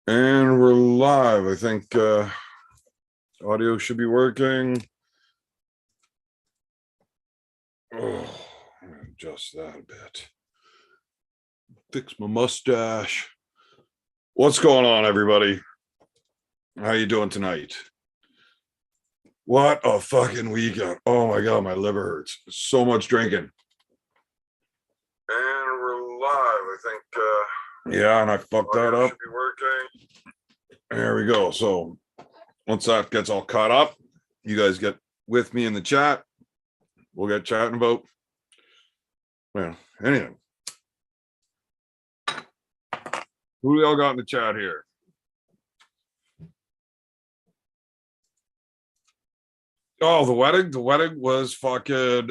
And we're live. I think audio should be working. Oh, I'm gonna adjust that a bit. Fix my mustache. What's going on, everybody? How you doing tonight? What a fucking weekend. Oh my God, my liver hurts. So much drinking. And we're live, I think. Yeah, and I fucked that up. Should be working. There we go. So once that gets all caught up, you guys get with me in the chat. We'll get chatting about, well, anything. Who we all got in the chat here? Oh, the wedding. The wedding was fucking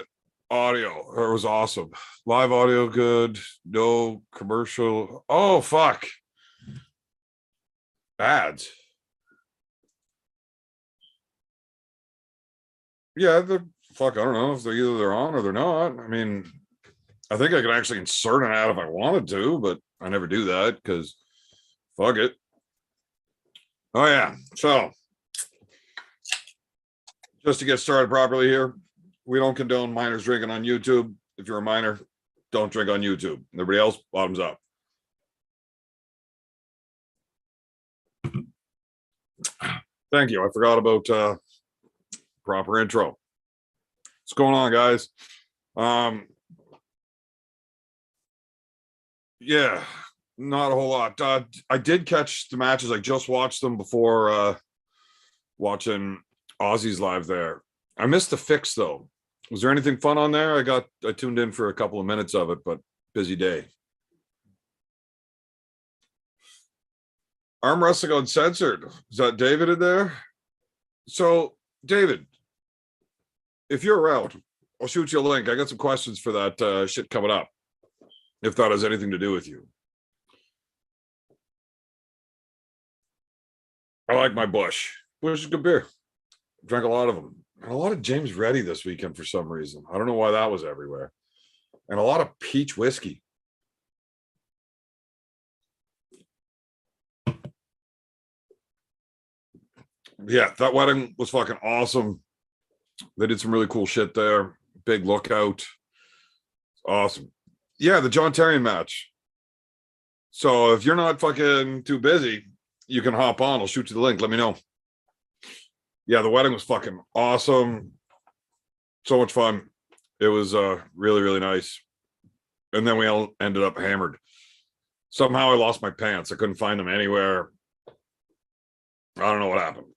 audio. It was awesome. Live audio, good. No commercial. Oh, fuck. Ads. Yeah, the fuck. I don't know if they're on or they're not. I mean, I think I could actually insert an ad if I wanted to, but I never do that because fuck it. Oh, yeah. So just to get started properly here, we don't condone minors drinking on YouTube. If you're a minor, don't drink on YouTube. Everybody else, bottoms up. Thank you. I forgot about proper intro. What's going on, guys? Yeah, not a whole lot. I did catch the matches. I just watched them before watching Aussie's live there. I missed the fix though. Was there anything fun on there? I tuned in for a couple of minutes of it, but busy day. Arm wrestling uncensored. Is that David in there? So David, if you're around, I'll shoot you a link. I got some questions for that shit coming up, if that has anything to do with you. I like my Bush. Bush is good beer. Drank a lot of them. And a lot of James Reddy this weekend for some reason. I don't know why that was everywhere. And a lot of peach whiskey. Yeah, that wedding was fucking awesome. They did some really cool shit there. Big lookout. Awesome. Yeah, the John Tarion match. So if you're not fucking too busy, you can hop on. I'll shoot you the link. Let me know. Yeah, the wedding was fucking awesome. So much fun. It was really, really nice. And then we all ended up hammered. Somehow I lost my pants. I couldn't find them anywhere. I don't know what happened.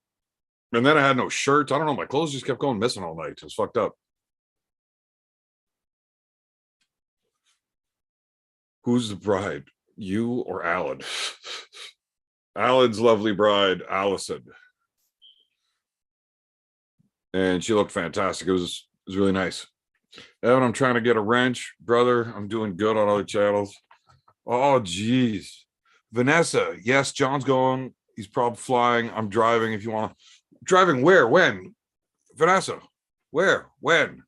And then I had no shirt. I don't know. My clothes just kept going missing all night. It was fucked up. Who's the bride? You or Alan? Alan's lovely bride, Allison. And she looked fantastic. It was really nice. Evan, I'm trying to get a wrench. Brother, I'm doing good on other channels. Oh, geez. Vanessa, yes, John's going. He's probably flying. I'm driving if you want to. Driving where? When? Vanessa, where? When?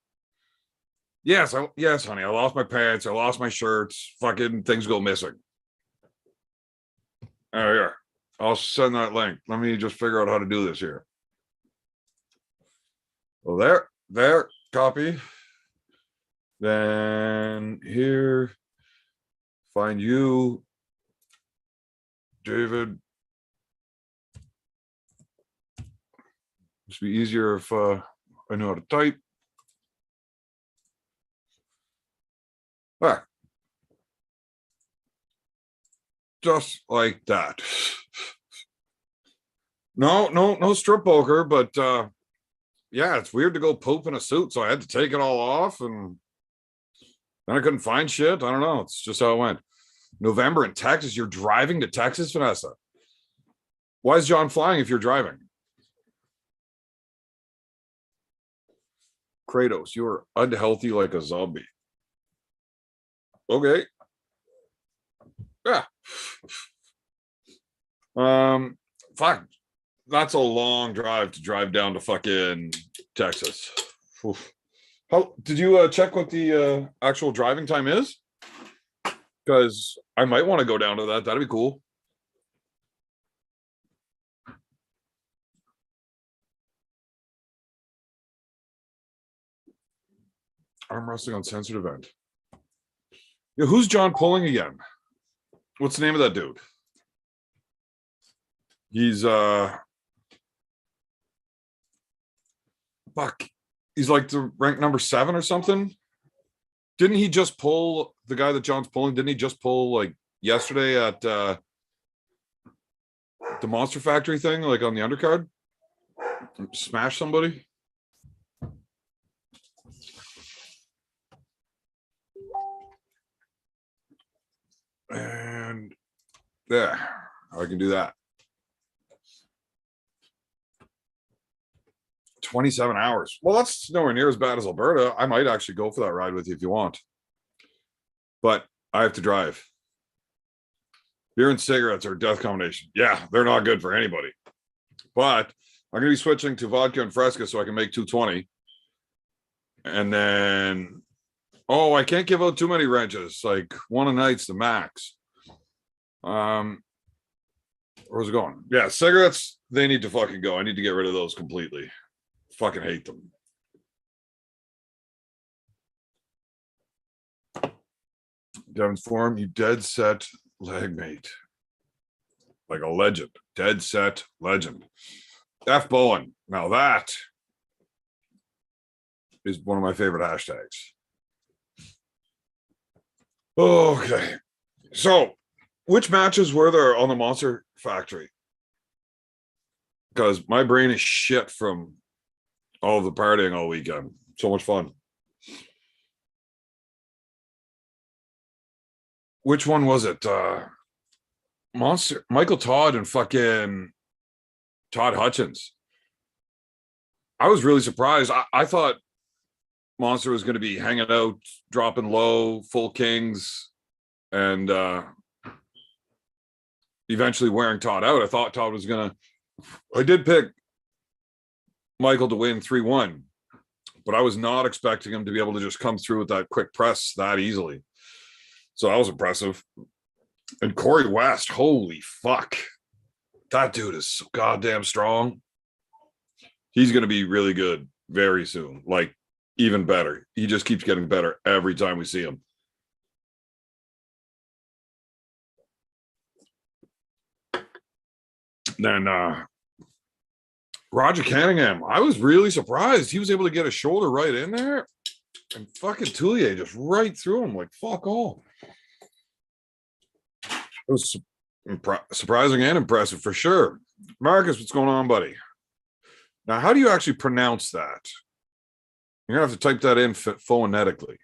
Yes, yes, honey. I lost my pants. I lost my shirts. Fucking things go missing. All right, here. I'll send that link. Let me just figure out how to do this here. Well, there, copy. Then here, find you, David. It'd be easier if I know how to type. Ah, just like that. No strip poker, but yeah, it's weird to go poop in a suit, so I had to take it all off, and then I couldn't find shit. I don't know. It's just how it went. November in Texas. You're driving to Texas, Vanessa? Why is John flying if you're driving? Kratos, you are unhealthy like a zombie. Okay. Yeah. Fuck. That's a long drive to drive down to fucking Texas. Oof. How did you check what the actual driving time is? Because I might want to go down to that. That'd be cool. Arm wrestling uncensored event. Yeah, who's John Pulling again? What's the name of that dude? He's fuck. He's like the rank number 7 or something. Didn't he just pull the guy that John's pulling? Didn't he just pull like yesterday at the Monster Factory thing, like on the undercard? Smash somebody? And there, I can do that. 27 hours. Well, that's nowhere near as bad as Alberta. I might actually go for that ride with you if you want. But I have to drive. Beer and cigarettes are a death combination. Yeah, they're not good for anybody. But I'm going to be switching to vodka and Fresca so I can make 220. And then, oh, I can't give out too many wrenches. Like one a night's the max. Where's it going? Yeah, cigarettes, they need to fucking go. I need to get rid of those completely. Fucking hate them. Devon's form, you dead set leg mate. Like a legend. Dead set legend. F Bowen. Now that is one of my favorite hashtags. Okay. So, which matches were there on the Monster Factory? Because my brain is shit from all the partying all weekend. So much fun. Which one was it? Monster Michael Todd and fucking Todd Hutchins. I was really surprised. I thought Monster was going to be hanging out, dropping low, full kings, and eventually wearing Todd out. I thought Todd was going to. I did pick Michael to win 3-1, but I was not expecting him to be able to just come through with that quick press that easily. So that was impressive. And Corey West, holy fuck. That dude is so goddamn strong. He's going to be really good very soon. Like, even better. He just keeps getting better every time we see him. Then Roger Cunningham, I was really surprised. He was able to get a shoulder right in there. And fucking Toulier just right through him like fuck all. It was surprising and impressive for sure. Marcus, what's going on, buddy? Now, how do you actually pronounce that? You're going to have to type that in phonetically.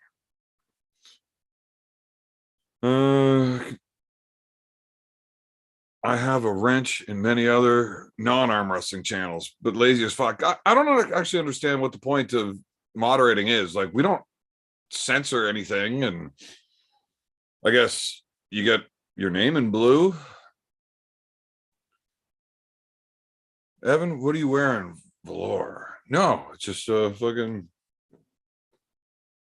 I have a wrench in many other non-arm wrestling channels, but lazy as fuck. I don't actually understand what the point of moderating is. Like, we don't censor anything, and I guess you get your name in blue. Evan, what are you wearing? Velour. No, it's just a fucking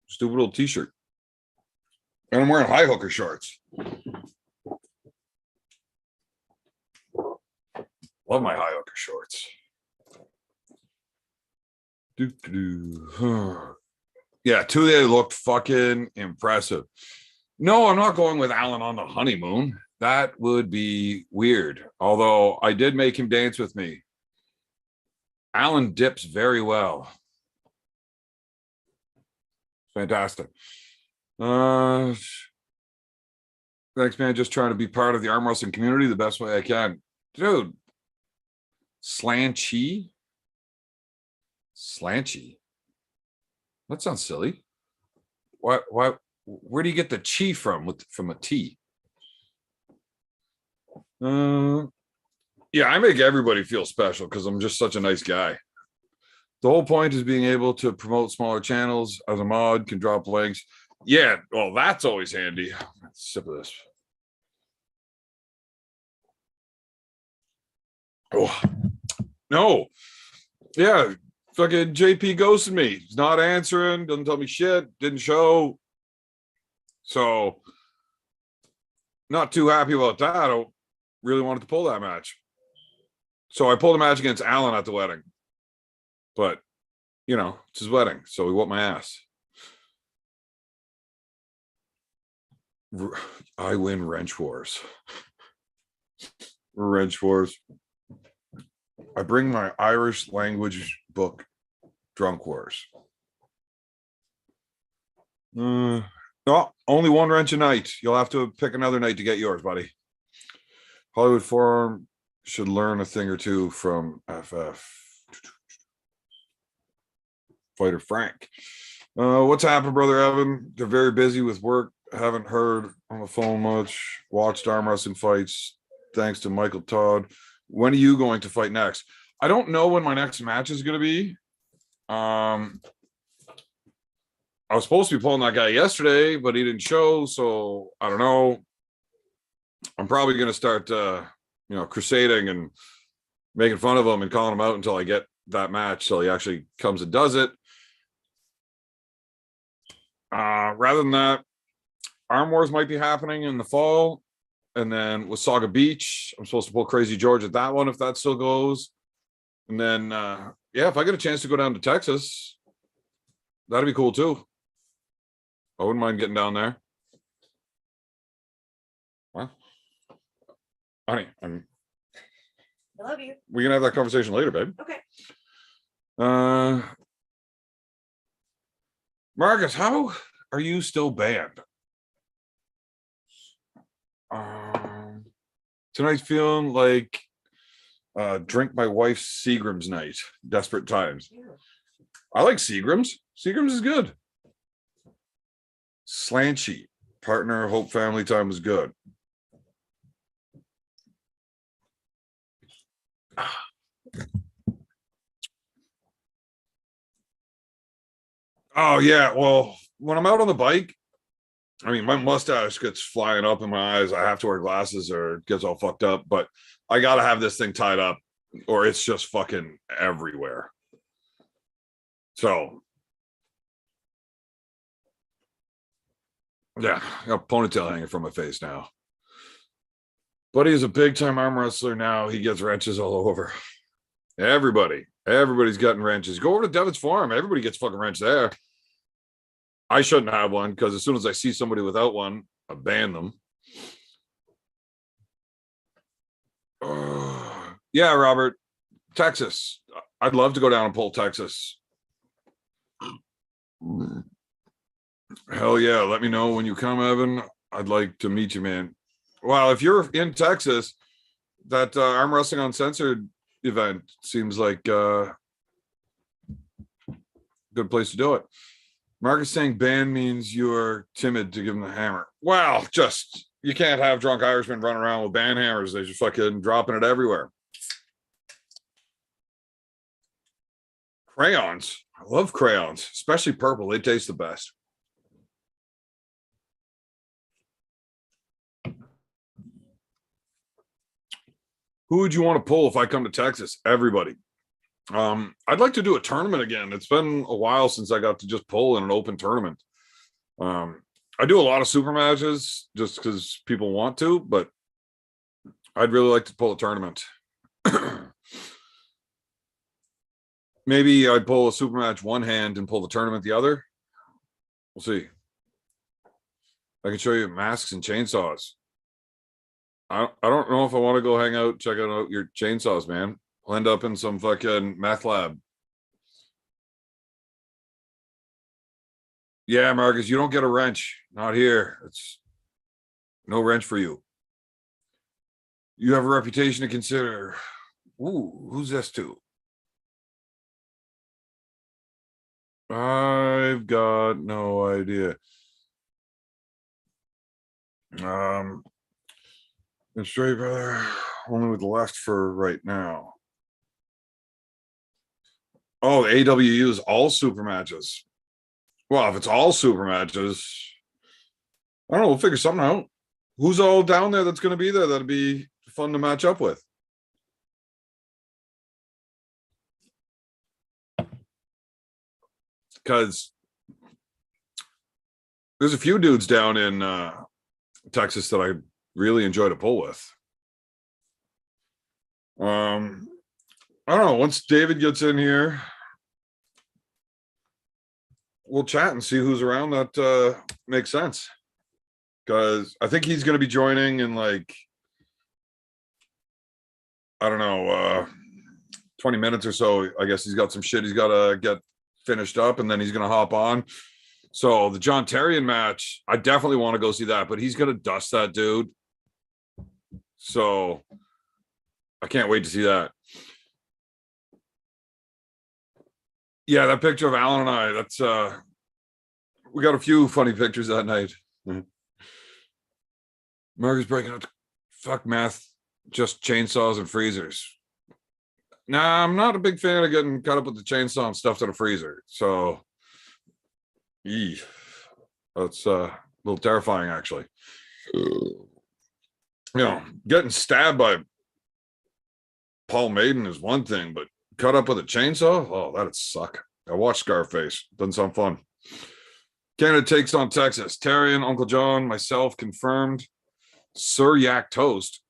stupid little t-shirt. And I'm wearing high hooker shorts. Love my high hooker shorts. Yeah, Toulier looked fucking impressive. No, I'm not going with Alan on the honeymoon. That would be weird. Although I did make him dance with me. Alan dips very well. Fantastic. Thanks, man. Just trying to be part of the arm wrestling community the best way I can. Dude. Slanchy? Slanchy? That sounds silly. Why, where do you get the chi from a T? Yeah, I make everybody feel special because I'm just such a nice guy. The whole point is being able to promote smaller channels. As a mod, can drop links. Yeah, well, that's always handy. Let's sip of this. Oh, no. Yeah, fucking JP ghosted me. He's not answering, doesn't tell me shit, didn't show. So, not too happy about that. I really wanted to pull that match. So I pulled a match against Alan at the wedding. But, you know, it's his wedding, so he whooped my ass. I win wrench wars. Wrench wars. I bring my Irish language book, Drunk Wars. No, only one wrench a night. You'll have to pick another night to get yours, buddy. Hollywood Forum should learn a thing or two from FF. Fighter Frank. What's happened, brother Evan? They're very busy with work. Haven't heard on the phone much. Watched arm wrestling fights. Thanks to Michael Todd. When are you going to fight next? I don't know when my next match is going to be. I was supposed to be pulling that guy yesterday, but he didn't show. So I don't know. I'm probably going to start, crusading and making fun of him and calling him out until I get that match. So he actually comes and does it. Rather than that, Arm Wars might be happening in the fall. And then with Saga Beach, I'm supposed to pull Crazy George at that one if that still goes. And then, if I get a chance to go down to Texas, that'd be cool too. I wouldn't mind getting down there. Well, honey, I love you. We can have that conversation later, babe. Okay. Marcus, how are you still banned? Tonight's feeling like drink my wife's Seagram's night. Desperate times. Yeah. I like Seagram's. Seagram's is good. Slant sheet. Partner Hope Family Time was good. Oh yeah, well, when I'm out on the bike, I mean, my mustache gets flying up in my eyes. I have to wear glasses or it gets all fucked up, but I gotta have this thing tied up or it's just fucking everywhere. So yeah, I got a ponytail hanging from my face now. Buddy is a big time arm wrestler now. He gets wrenches all over. Everybody's getting wrenches. Go over to Devon's Farm. Everybody gets fucking wrench there. I shouldn't have one because as soon as I see somebody without one, I ban them. Yeah, Robert, Texas. I'd love to go down and pull Texas. Hell yeah. Let me know when you come, Evan. I'd like to meet you, man. Well, if you're in Texas, that Arm Wrestling Uncensored event seems like a good place to do it. Marcus saying ban means you're timid to give him the hammer. Well, just you can't have drunk Irishmen running around with ban hammers. They're just fucking dropping it everywhere. Crayons. I love crayons, especially purple. They taste the best. Who would you want to pull if I come to Texas? Everybody. I'd like to do a tournament again. It's been a while since I got to just pull in an open tournament. I do a lot of super matches just because people want to, but I'd really like to pull a tournament. Maybe I'd pull a super match one hand and pull the tournament the other. We'll see. I can show you masks and chainsaws. I don't know if I want to go hang out, check out your chainsaws, man. I'll end up in some fucking meth lab. Yeah, Marcus, you don't get a wrench. Not here. It's no wrench for you. You have a reputation to consider. Ooh, who's this to? I've got no idea. And straight brother, only with the left for right now. Oh, the AWU is all super matches. Well, if it's all super matches, I don't know. We'll figure something out. Who's all down there that's going to be there? That'd be fun to match up with. Because there's a few dudes down in Texas that I really enjoy to pull with. I don't know. Once David gets in here, we'll chat and see who's around that makes sense. because I think he's going to be joining in like, I don't know, 20 minutes or so. I guess he's got some shit he's got to get finished up, and then he's going to hop on. So the John Tarion match, I definitely want to go see that, but he's going to dust that dude. So I can't wait to see that. Yeah, that picture of Alan and I, that's we got a few funny pictures that night. Mark is breaking out. Fuck math, just chainsaws and freezers. Nah, I'm not a big fan of getting cut up with the chainsaw and stuffed in a freezer. So, that's a little terrifying, actually. You know, getting stabbed by Paul Maiden is one thing, but cut up with a chainsaw, oh, that'd suck. I watched Scarface. Doesn't sound fun. Canada takes on Texas. Tarion, Uncle John, myself confirmed. Sir Yak Toast.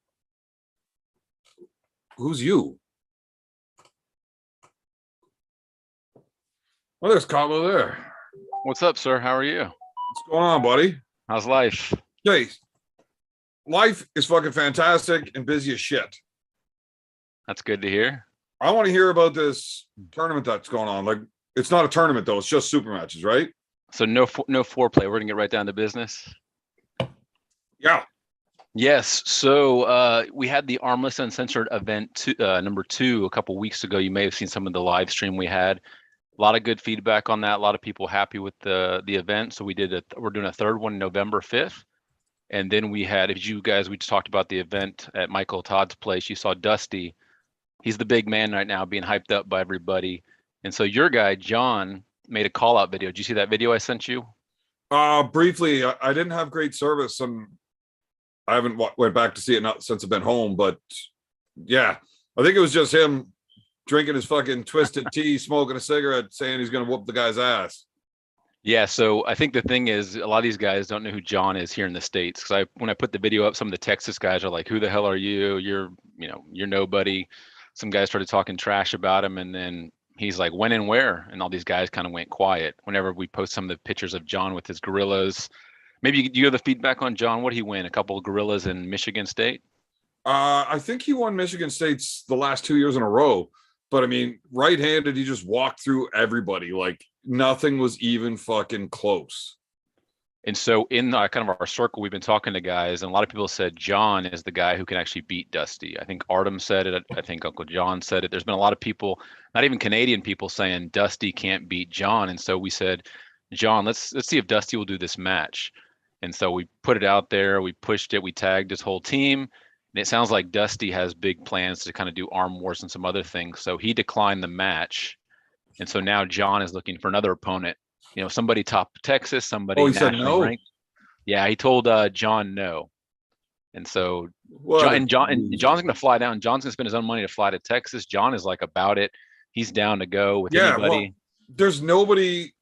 Who's you? Oh, there's Cabo there. What's up, sir? How are you? What's going on, buddy? How's life? Hey, life is fucking fantastic and busy as shit. That's good to hear. I want to hear about this tournament that's going on. Like, it's not a tournament though; it's just super matches, right? So no foreplay. We're gonna get right down to business. Yeah. Yes. So we had the Armless Uncensored event number 2 a couple weeks ago. You may have seen some of the live stream we had. A lot of good feedback on that. A lot of people happy with the event. So we're doing a third one November 5th. And then we had, if you guys, we just talked about the event at Michael Todd's place. You saw Dusty. He's the big man right now, being hyped up by everybody. And so your guy, John, made a call out video. Did you see that video I sent you? Briefly, I didn't have great service, and I haven't went back to see it since I've been home. But yeah, I think it was just him drinking his fucking twisted tea, smoking a cigarette, saying he's going to whoop the guy's ass. Yeah, so I think the thing is, a lot of these guys don't know who John is here in the States. Because when I put the video up, some of the Texas guys are like, "Who the hell are you? You're nobody." Some guys started talking trash about him, and then he's like, "When and where?" And all these guys kind of went quiet. Whenever we post some of the pictures of John with his gorillas, maybe you have the feedback on John. What did he win? A couple of gorillas in Michigan State? I think he won Michigan State's the last 2 years in a row. But I mean, right-handed, he just walked through everybody. Like nothing was even fucking close. And so in kind of our circle, we've been talking to guys, and a lot of people said John is the guy who can actually beat Dusty. I think Artem said it. I think Uncle John said it. There's been a lot of people, not even Canadian people, saying Dusty can't beat John. And so we said, John, let's see if Dusty will do this match. And so we put it out there. We pushed it. We tagged his whole team. And it sounds like Dusty has big plans to kind of do arm wars and some other things. So he declined the match. And so now John is looking for another opponent. You know, somebody top Texas, somebody he said nationally no. ranked. Yeah, he told John no. And so John's going to fly down. John's going to spend his own money to fly to Texas. John is like about it. He's down to go with anybody. Well, there's nobody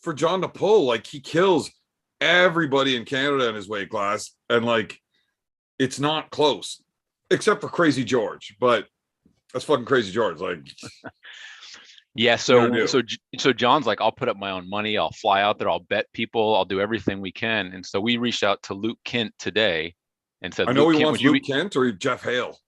for John to pull. Like he kills everybody in Canada in his weight class, and like it's not close, except for Crazy George. But that's fucking Crazy George. Like, yeah. So John's like, I'll put up my own money. I'll fly out there. I'll bet people. I'll do everything we can. And so we reached out to Luke Kent today and said, I know he Kent, wants Luke Kent or Jeff Hale.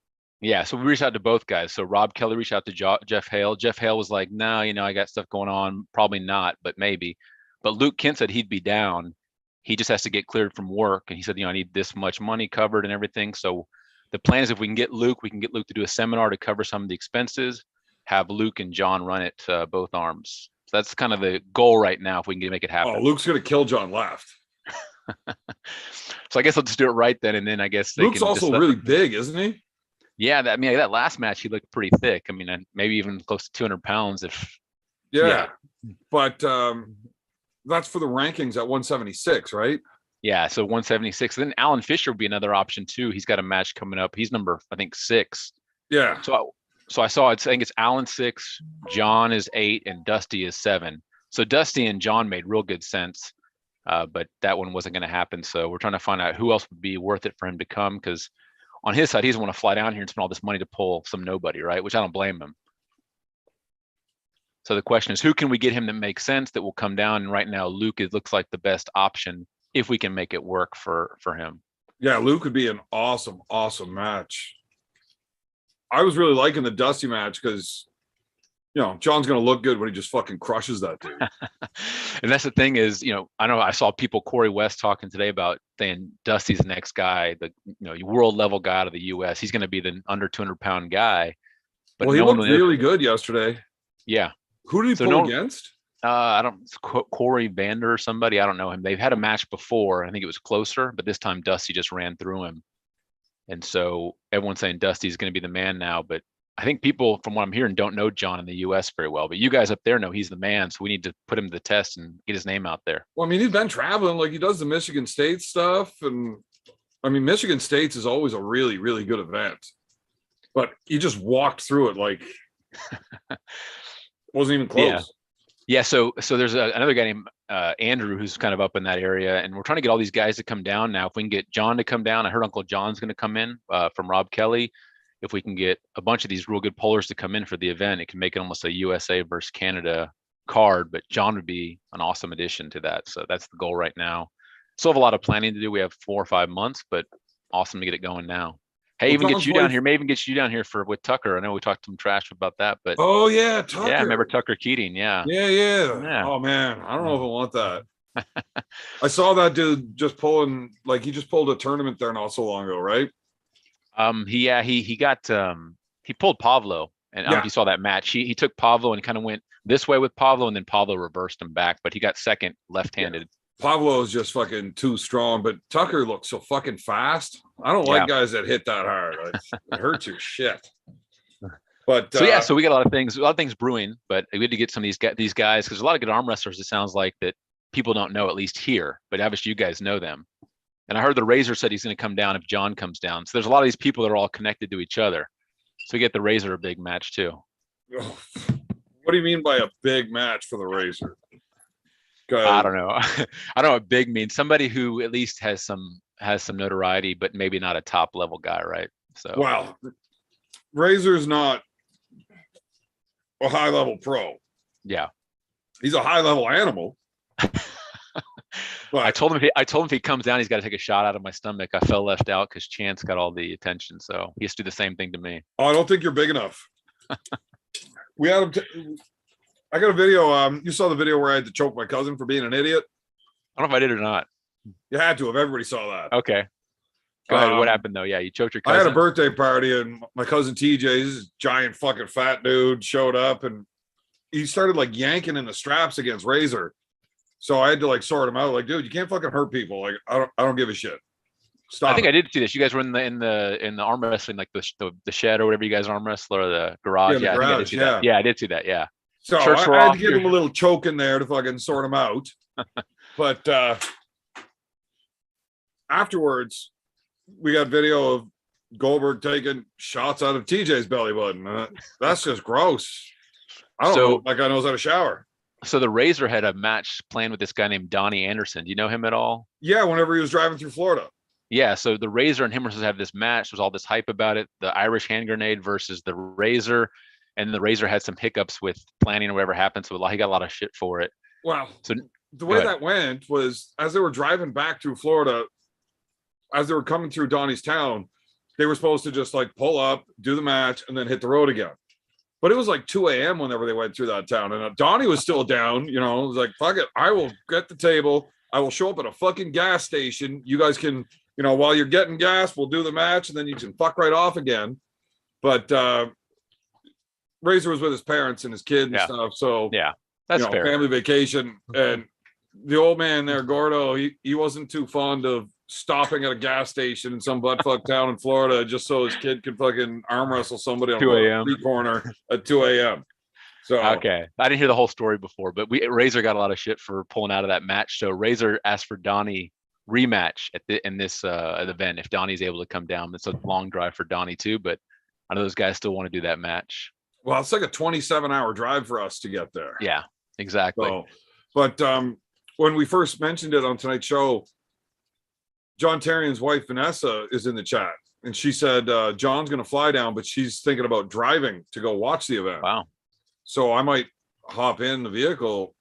Yeah. So we reached out to both guys. So Rob Kelly reached out to Jeff Hale. Jeff Hale was like, no, I got stuff going on. Probably not, but maybe. But Luke Kent said he'd be down. He just has to get cleared from work. And he said, I need this much money covered and everything. So the plan is if we can get Luke to do a seminar to cover some of the expenses, have Luke and John run it both arms. So that's kind of the goal right now if we can make it happen. Oh, Luke's going to kill John left. So I guess I'll just do it right then. And then I guess Luke's also really big, isn't he? Yeah. That last match, he looked pretty thick. I mean, maybe even close to 200 pounds. Yeah. But that's for the rankings at 176, right? Yeah, so 176. Then Alan Fisher would be another option too. He's got a match coming up. He's number, I think, 6. Yeah. So I saw I think it's Alan 6, John is 8, and Dusty is 7. So Dusty and John made real good sense, but that one wasn't going to happen. So we're trying to find out who else would be worth it for him to come, because on his side, he doesn't want to fly down here and spend all this money to pull some nobody, right? Which I don't blame him. So the question is, who can we get him that makes sense that will come down? And right now, Luke looks like the best option if we can make it work for him. Yeah, Luke would be an awesome, awesome match. I was really liking the Dusty match because, you know, John's going to look good when he just fucking crushes that dude. And that's the thing is, you know I saw people, Corey West, talking today about saying Dusty's the next guy, the world level guy out of the U.S. He's going to be the under 200-pound guy. But well, he no looked really good yesterday. Yeah. Who did he pull against? I don't, Corey Vander or somebody. I don't know him. They've had a match before. I think it was closer, but this time Dusty just ran through him. And so everyone's saying Dusty's going to be the man now. But I think people, from what I'm hearing, don't know John in the U.S. very well. But you guys up there know he's the man. So we need to put him to the test and get his name out there. Well, I mean, he's been traveling. Like, he does the Michigan State stuff. And I mean, Michigan State's is always a really, really good event. But he just walked through it like wasn't even close. Yeah. So there's another guy named Andrew who's kind of up in that area, and we're trying to get all these guys to come down now. If we can get John to come down, I heard Uncle John's going to come in from Rob Kelly. If we can get a bunch of these real good pullers to come in for the event, it can make it almost a USA versus Canada card. But John would be an awesome addition to that. So that's the goal right now. Still have a lot of planning to do. We have 4 or 5 months, but awesome to get it going now. Hey, even get you down here. Maybe even get you down here with Tucker. I know we talked some trash about that, but oh yeah, Tucker. Yeah, remember Tucker Keating? Yeah. Yeah. Oh man, I don't know if I want that. I saw that dude just pulling, like he just pulled a tournament there not so long ago, right? He pulled Pavlo, and I don't know if you saw that match. He took Pavlo and kind of went this way with Pavlo, and then Pavlo reversed him back, but he got second left-handed. Yeah. Pavlo is just fucking too strong, but Tucker looks so fucking fast. I don't like guys that hit that hard. It hurts your shit. But so we got a lot of things brewing, but we had to get some of these guys, because a lot of good arm wrestlers, it sounds like, that people don't know, at least here, but obviously you guys know them. And I heard the Razer said he's going to come down if John comes down. So there's a lot of these people that are all connected to each other. So we get the Razer a big match too. What do you mean by a big match for the Razer? I don't know. I don't know what big means. Somebody who at least has some notoriety, but maybe not a top level guy, right? So well, Razor's not a high level pro. Yeah, he's a high level animal. But I told him if he comes down, he's got to take a shot out of my stomach. I felt left out because Chance got all the attention, so he has to do the same thing to me. Oh, I don't think you're big enough. We had him. I got a video. You saw the video where I had to choke my cousin for being an idiot? I don't know if I did or not. You had to have. Everybody saw that. Okay. Go ahead. What happened though? Yeah, you choked your cousin. I had a birthday party, and my cousin TJ, this giant fucking fat dude, showed up, and he started like yanking in the straps against Razer. So I had to like sort him out. Like, dude, you can't fucking hurt people. Like, I don't give a shit. Stop. I think I did see this. You guys were in the arm wrestling, like the shed or whatever you guys arm wrestle, or the garage. Yeah, I did see that. Yeah, I did see that. Yeah. So I had to give him a little choke in there to fucking sort him out. But afterwards, we got video of Goldberg taking shots out of TJ's belly button. That's just gross. I don't know if that guy knows how to shower. So the Razer had a match planned with this guy named Donnie Anderson. Do you know him at all? Yeah, whenever he was driving through Florida. Yeah, so the Razer and him were supposed to have this match. There was all this hype about it. The Irish hand grenade versus the Razer. And the Razer had some hiccups with planning or whatever happened. So he got a lot of shit for it. Wow. So the way that went was, as they were driving back through Florida, as they were coming through Donnie's town, they were supposed to just like pull up, do the match, and then hit the road again. But it was like 2 a.m. whenever they went through that town. And Donnie was still down, it was like, fuck it. I will get the table. I will show up at a fucking gas station. You guys can, while you're getting gas, we'll do the match, and then you can fuck right off again. But Razer was with his parents and his kid and stuff. So yeah, that's fair. Family vacation. And the old man there, Gordo, he wasn't too fond of stopping at a gas station in some buttfuck town in Florida just so his kid could fucking arm wrestle somebody on 2 a.m. the corner at 2 a.m. So okay, I didn't hear the whole story before, but Razer got a lot of shit for pulling out of that match. So Razer asked for Donnie rematch in this event if Donnie's able to come down. It's a long drive for Donnie too, but I know those guys still want to do that match. Well, it's like a 27-hour drive for us to get there. Yeah, exactly. So, but when we first mentioned it on tonight's show, John Tarion's wife, Vanessa, is in the chat. And she said, John's going to fly down, but she's thinking about driving to go watch the event. Wow. So I might hop in the vehicle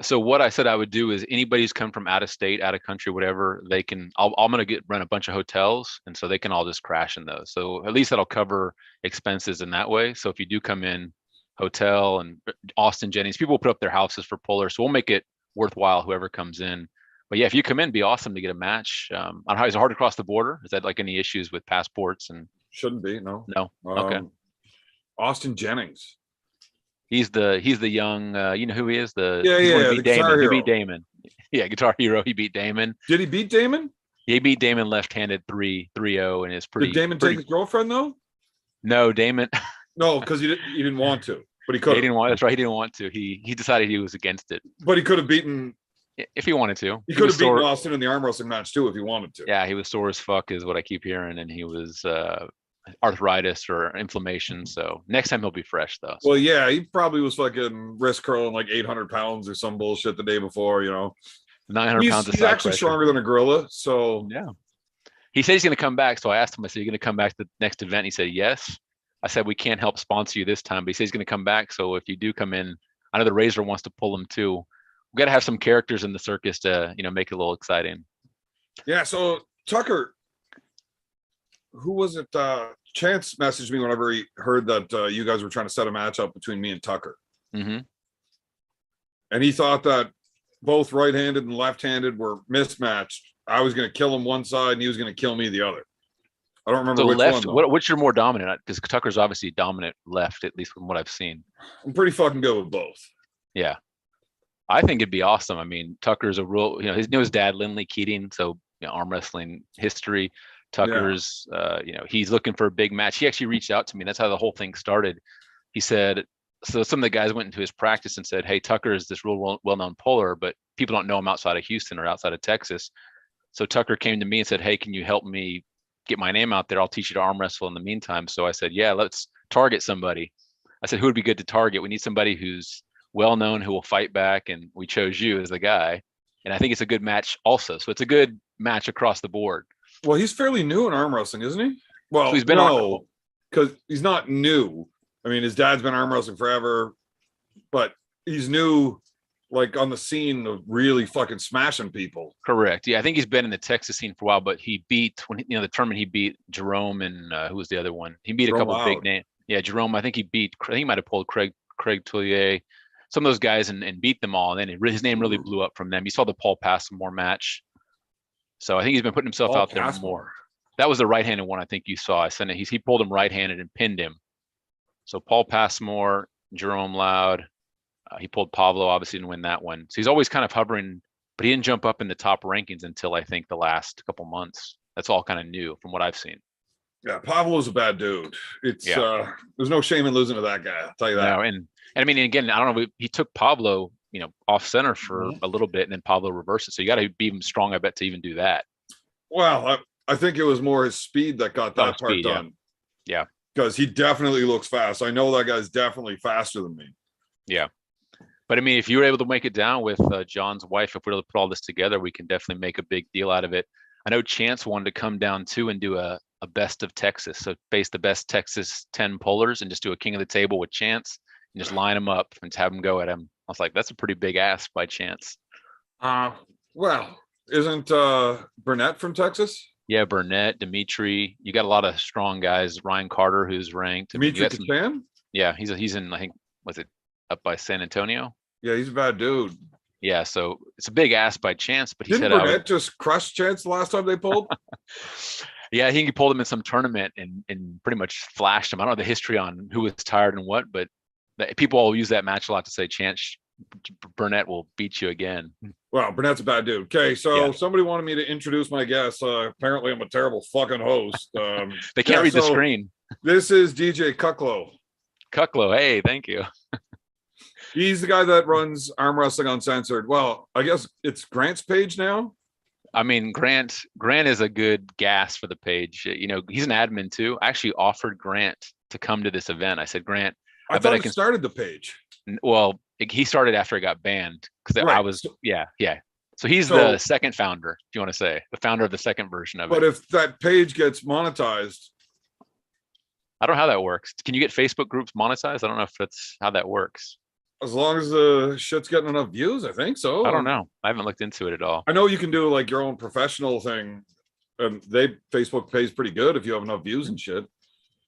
So what I said I would do is anybody who's come from out of state, out of country, whatever, they can, I'm going to run a bunch of hotels. And so they can all just crash in those. So at least that'll cover expenses in that way. So if you do come in hotel and Austin Jennings, people will put up their houses for puller. So we'll make it worthwhile, whoever comes in. But yeah, if you come in, it'd be awesome to get a match. I don't know, is it hard to cross the border? Is that like any issues with passports? And Shouldn't be, no. no, okay. Austin Jennings. He's the young, you know who he is? Yeah, He the beat Guitar Damon. He Hero. beat Damon. Yeah, Guitar Hero. He beat Damon. Did he beat Damon? He beat Damon left-handed 3-0, and it's pretty. Did Damon pretty, take his girlfriend though? No, Damon. No, because he didn't want to, but he could. He didn't want. That's right. He didn't want to. He decided he was against it. But he could have beaten. If he wanted to, He could have beaten Austin in the arm wrestling match too if he wanted to. Yeah, he was sore as fuck, is what I keep hearing, and he was arthritis or inflammation. So next time he'll be fresh though. So. Well, yeah, he probably was fucking wrist curling like 800 pounds or some bullshit the day before. 900 pounds of he's side actually pressure. stronger than a gorilla. So yeah. He said he's going to come back. So I asked him, I said, "You're going to come back to the next event?" He said, "Yes." I said, "We can't help sponsor you this time," but he said he's going to come back. So if you do come in, I know the Razer wants to pull him too. We got to have some characters in the circus to, make it a little exciting. yeah. So Tucker, who was it? Chance messaged me whenever he heard that you guys were trying to set a match up between me and Tucker. Mm-hmm. And he thought that both right-handed and left-handed were mismatched. I was going to kill him one side and he was going to kill me the other. I don't remember So which left, one. which you're more dominant? Because Tucker's obviously dominant left, at least from what I've seen. I'm pretty fucking good with both. Yeah. I think it'd be awesome. I mean, Tucker's a real, his dad, Lindley Keating, so arm wrestling history. Tucker's, he's looking for a big match. He actually reached out to me. That's how the whole thing started. He said, so some of the guys went into his practice and said, "Hey, Tucker is this real well-known puller, but people don't know him outside of Houston or outside of Texas." So Tucker came to me and said, "Hey, can you help me get my name out there? I'll teach you to arm wrestle in the meantime." So I said, "Yeah, let's target somebody." I said, "Who would be good to target? We need somebody who's well-known, who will fight back." And we chose you as the guy. And I think it's a good match also. So it's a good match across the board. Well, he's fairly new in arm wrestling, isn't he? Well, So he's been because he's not new. I mean, his dad's been arm wrestling forever, but he's new, like on the scene of really fucking smashing people. Correct. Yeah, I think he's been in the Texas scene for a while, but he beat the tournament. He beat Jerome and who was the other one? He beat Jerome a couple Loud. big names. Yeah, Jerome. I think he might have pulled Craig Tullier, some of those guys, and beat them all. And then his name really blew up from them. You saw the Paul Passmore match. So I think he's been putting himself out there more. That was the right-handed one I think you saw. I sent it. He pulled him right-handed and pinned him. So Paul Passmore, Jerome Loud. He pulled Pablo, obviously didn't win that one. So he's always kind of hovering, but he didn't jump up in the top rankings until I think the last couple months. That's all kind of new from what I've seen. Yeah, Pablo's a bad dude. It's there's no shame in losing to that guy. I'll tell you that. No, and I mean, again, I don't know. He took Pablo, off center for a little bit, and then Pablo reversed it. So you got to be even strong, I bet, to even do that. Well, I think it was more his speed that got that part done. Yeah. Because he definitely looks fast. I know that guy's definitely faster than me. Yeah. But I mean, if you were able to make it down with John's wife, if we were able to put all this together, we can definitely make a big deal out of it. I know Chance wanted to come down too and do a best of Texas. So face the best Texas 10 pullers and just do a king of the table with Chance and just line them up and have them go at him. I was like, that's a pretty big ask by Chance. Well, isn't Burnett from Texas? Yeah, Burnett, Dimitri. You got a lot of strong guys. Ryan Carter, who's ranked. Dimitri Kachan? Yeah, he's in, I think, was it up by San Antonio? Yeah, he's a bad dude. Yeah, so it's a big ask by Chance, but he Didn't said Burnett just crush Chance the last time they pulled? Yeah, I think he pulled him in some tournament and pretty much flashed him. I don't know the history on who was tired and what, but people all use that match a lot to say Chance Burnett will beat you again. Well, Burnett's a bad dude. Okay, so somebody wanted me to introduce my guest. Apparently, I'm a terrible fucking host. They can't read the screen. This is DJ Cucklow. Cucklow, hey, thank you. He's the guy that runs Arm Wrestling Uncensored. Well, I guess it's Grant's page now. I mean, Grant is a good gas for the page. He's an admin too. I actually offered Grant to come to this event. I said, Grant, I thought he started the page. Well, he started after it got banned because I was, yeah. So he's the second founder, if you want to say, the founder of the second version of it. But if that page gets monetized, I don't know how that works. Can you get Facebook groups monetized? I don't know if that's how that works. as long as the shit's getting enough views, I think so. I don't know. I haven't looked into it at all. I know you can do like your own professional thing, and Facebook pays pretty good if you have enough views and shit.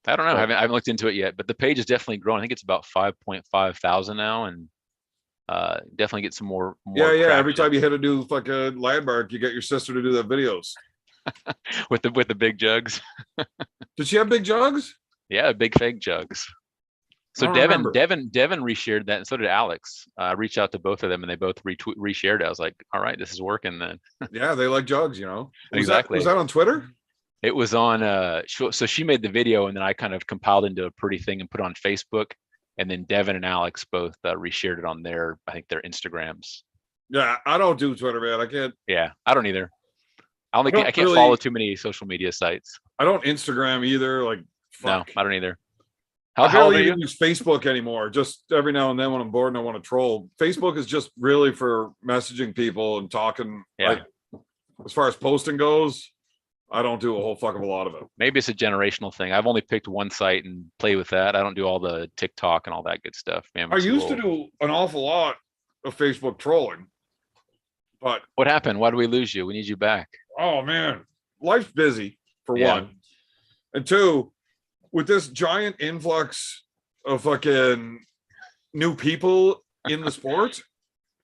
I don't know. I haven't looked into it yet, but the page is definitely growing. I think it's about 5.5 thousand now, and definitely get some more. Yeah. traction. Every time you hit a new fucking landmark, you get your sister to do the videos with the big jugs. Did she have big jugs? Yeah, big fake jugs. So I don't remember. Devon reshared that, and so did Alex. I reached out to both of them, and they both reshared it. I was like, all right, this is working then. Yeah, they like jugs, you know. Exactly. Was that on Twitter? It was on. So she made the video, and then I kind of compiled into a pretty thing and put it on Facebook. And then Devon and Alex both reshared it on their Instagrams. Yeah, I don't do Twitter, man. I can't. Yeah, I don't either. I can't really follow too many social media sites. I don't Instagram either. Like, fuck. No, I don't either. I How old barely are even you? use Facebook anymore. Just every now and then when I'm bored and I want to troll. Facebook is just really for messaging people and talking. Yeah. Like, as far as posting goes, I don't do a whole fuck of a lot of it. Maybe it's a generational thing. I've only picked one site and play with that. I don't do all the TikTok and all that good stuff. Man, I used to do an awful lot of Facebook trolling, but What happened? Why did we lose you? We need you back. oh man, life's busy for Yeah. one, and two, with this giant influx of fucking new people in the sport. Is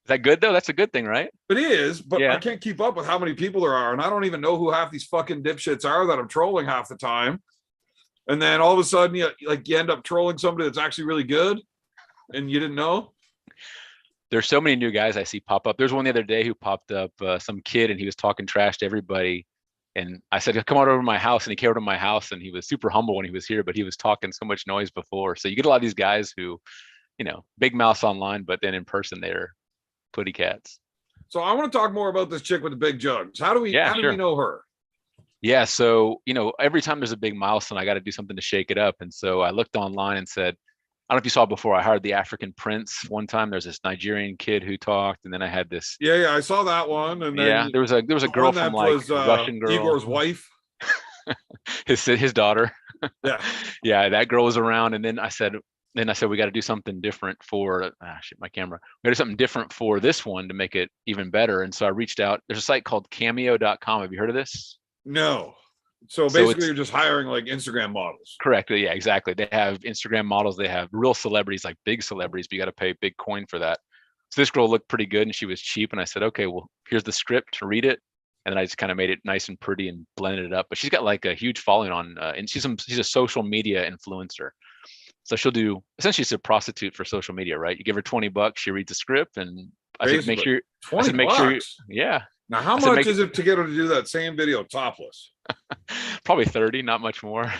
that good though? That's a good thing, right? It is, but Yeah. I can't keep up with how many people there are, and I don't even know who half these fucking dipshits are that I'm trolling half the time. And then all of a sudden, you end up trolling somebody that's actually really good, and you didn't know. There's so many new guys I see pop up. There's one the other day who popped up, some kid, and he was talking trash to everybody. And I said, come on over to my house. And he came over to my house, and he was super humble when he was here, but he was talking so much noise before. So you get a lot of these guys who, big mouths online, but then in person, they're putty cats. So I want to talk more about this chick with the big jugs. How do we know her? Yeah. So, every time there's a big milestone, I got to do something to shake it up. And so I looked online and said, I don't know if you saw before, I hired the African Prince one time. There's this Nigerian kid who talked, and then I had this. Yeah, I saw that one. And then there was a girl from Russian girl. Igor's wife. his daughter. Yeah. Yeah, that girl was around. And then I said, we got to do something different for my camera. We got to do something different for this one to make it even better. And so I reached out. There's a site called cameo.com. Have you heard of this? No. So basically you're just hiring like Instagram models. Correct. Yeah, exactly. They have Instagram models. They have real celebrities, like big celebrities, but you got to pay a big coin for that. So this girl looked pretty good and she was cheap. And I said, okay, well, here's the script to read it. And then I just kind of made it nice and pretty and blended it up. But she's got like a huge following on, and she's a social media influencer. So she'll do, essentially she's a prostitute for social media, right? You give her $20, she reads the script, and I said, make sure, yeah. Now, how much is it to get her to do that same video topless? Probably 30, not much more.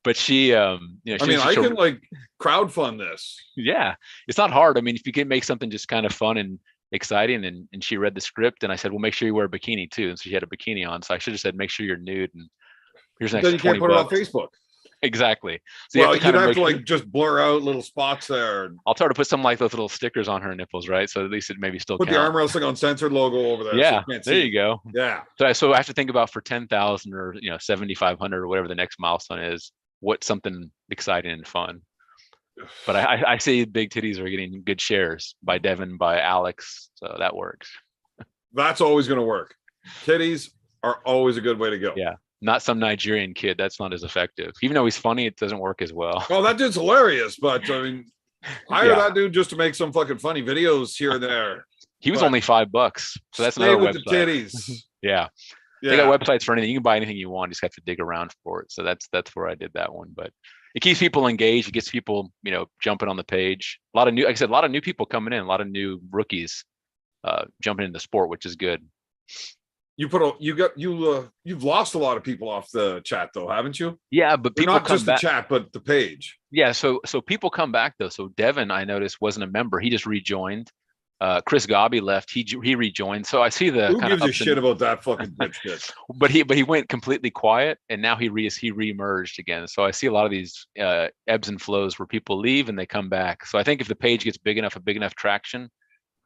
But she, I can like crowdfund this. Yeah, it's not hard. I mean, if you can make something just kind of fun and exciting, and she read the script, and I said, well, make sure you wear a bikini too. And so she had a bikini on. So I should have said, make sure you're nude. And here's an extra $20. Then you can't put it on Facebook. Exactly. So you'd have to like just blur out little spots there. I'll try to put some like those little stickers on her nipples, right? So at least it maybe still put the arm wrestling uncensored logo over there. Yeah, so you go. Yeah. So I have to think about for 10,000 or 7,500 or whatever the next milestone is, what's something exciting and fun. But I see big titties are getting good shares by Devon, by Alex, so that works. That's always going to work. Titties are always a good way to go. Yeah. Not some Nigerian kid. That's not as effective. Even though he's funny, it doesn't work as well. Oh, that dude's hilarious. But I mean, hire that dude just to make some fucking funny videos here and there. He was only $5. So that's another website. The titties. Yeah. They got websites for anything. You can buy anything you want. You just have to dig around for it. So that's where I did that one. But it keeps people engaged. It gets people, jumping on the page. A lot of new people coming in. A lot of new rookies jumping into the sport, which is good. You've lost a lot of people off the chat though, haven't you? Yeah, but people not just the chat, but the page. Yeah, so people come back though. So Devon, I noticed, wasn't a member. He just rejoined. Chris Gobby left. He rejoined. So I see the who gives a shit about that fucking bitch. But he went completely quiet, and now he re-emerged again. So I see a lot of these ebbs and flows where people leave and they come back. So I think if the page gets big enough traction,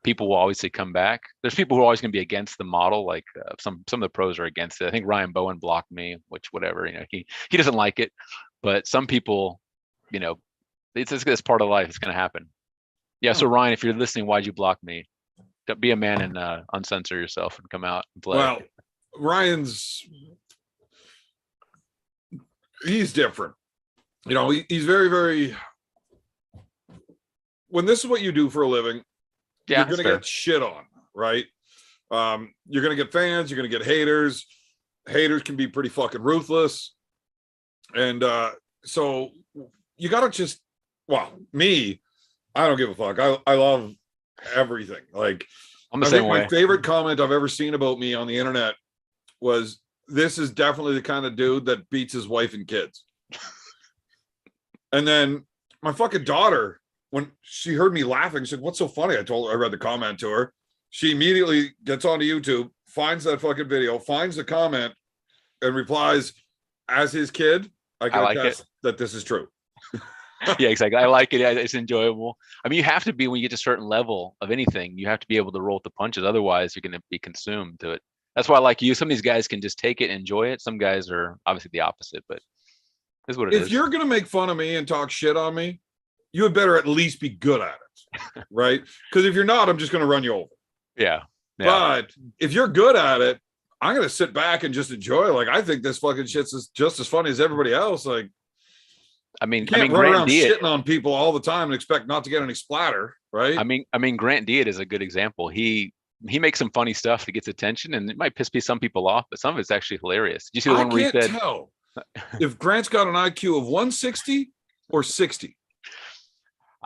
people will obviously come back. There's people who are always going to be against the model. Like some of the pros are against it. I think Ryan Bowen blocked me, which whatever, he doesn't like it. But some people, it's part of life. It's going to happen. Yeah. So Ryan, if you're listening, why'd you block me? Be a man and uncensor yourself and come out and play. Well, he's different. You know, he's very, very. When this is what you do for a living, you're going to get shit on, right? You're going to get fans, you're going to get haters. Haters can be pretty fucking ruthless. And so you got to just, well, me, I don't give a fuck. I love everything. Like, I'm the same way. My favorite comment I've ever seen about me on the internet was, this is definitely the kind of dude that beats his wife and kids. And then my fucking daughter, when she heard me laughing, she said, "What's so funny?" I read the comment to her. She immediately gets onto YouTube, finds that fucking video, finds the comment, and replies, "As his kid, I can attest that this is true." Yeah, exactly. I like it. It's enjoyable. I mean, you have to be, when you get to a certain level of anything, you have to be able to roll with the punches. Otherwise, you're going to be consumed to it. That's why I like you. Some of these guys can just take it and enjoy it. Some guys are obviously the opposite, but this is what it is. If you're going to make fun of me and talk shit on me, you had better at least be good at it, right? Because if you're not, I'm just going to run you over. Yeah. But if you're good at it, I'm going to sit back and just enjoy. Like, I think this fucking shit's just as funny as everybody else. Like, I mean, run around shitting on people all the time and expect not to get any splatter, right? I mean, Grant Diet is a good example. He makes some funny stuff that gets attention, and it might piss some people off, but some of it's actually hilarious. Did you see the one where he said, tell if Grant's got an IQ of 160 or 60?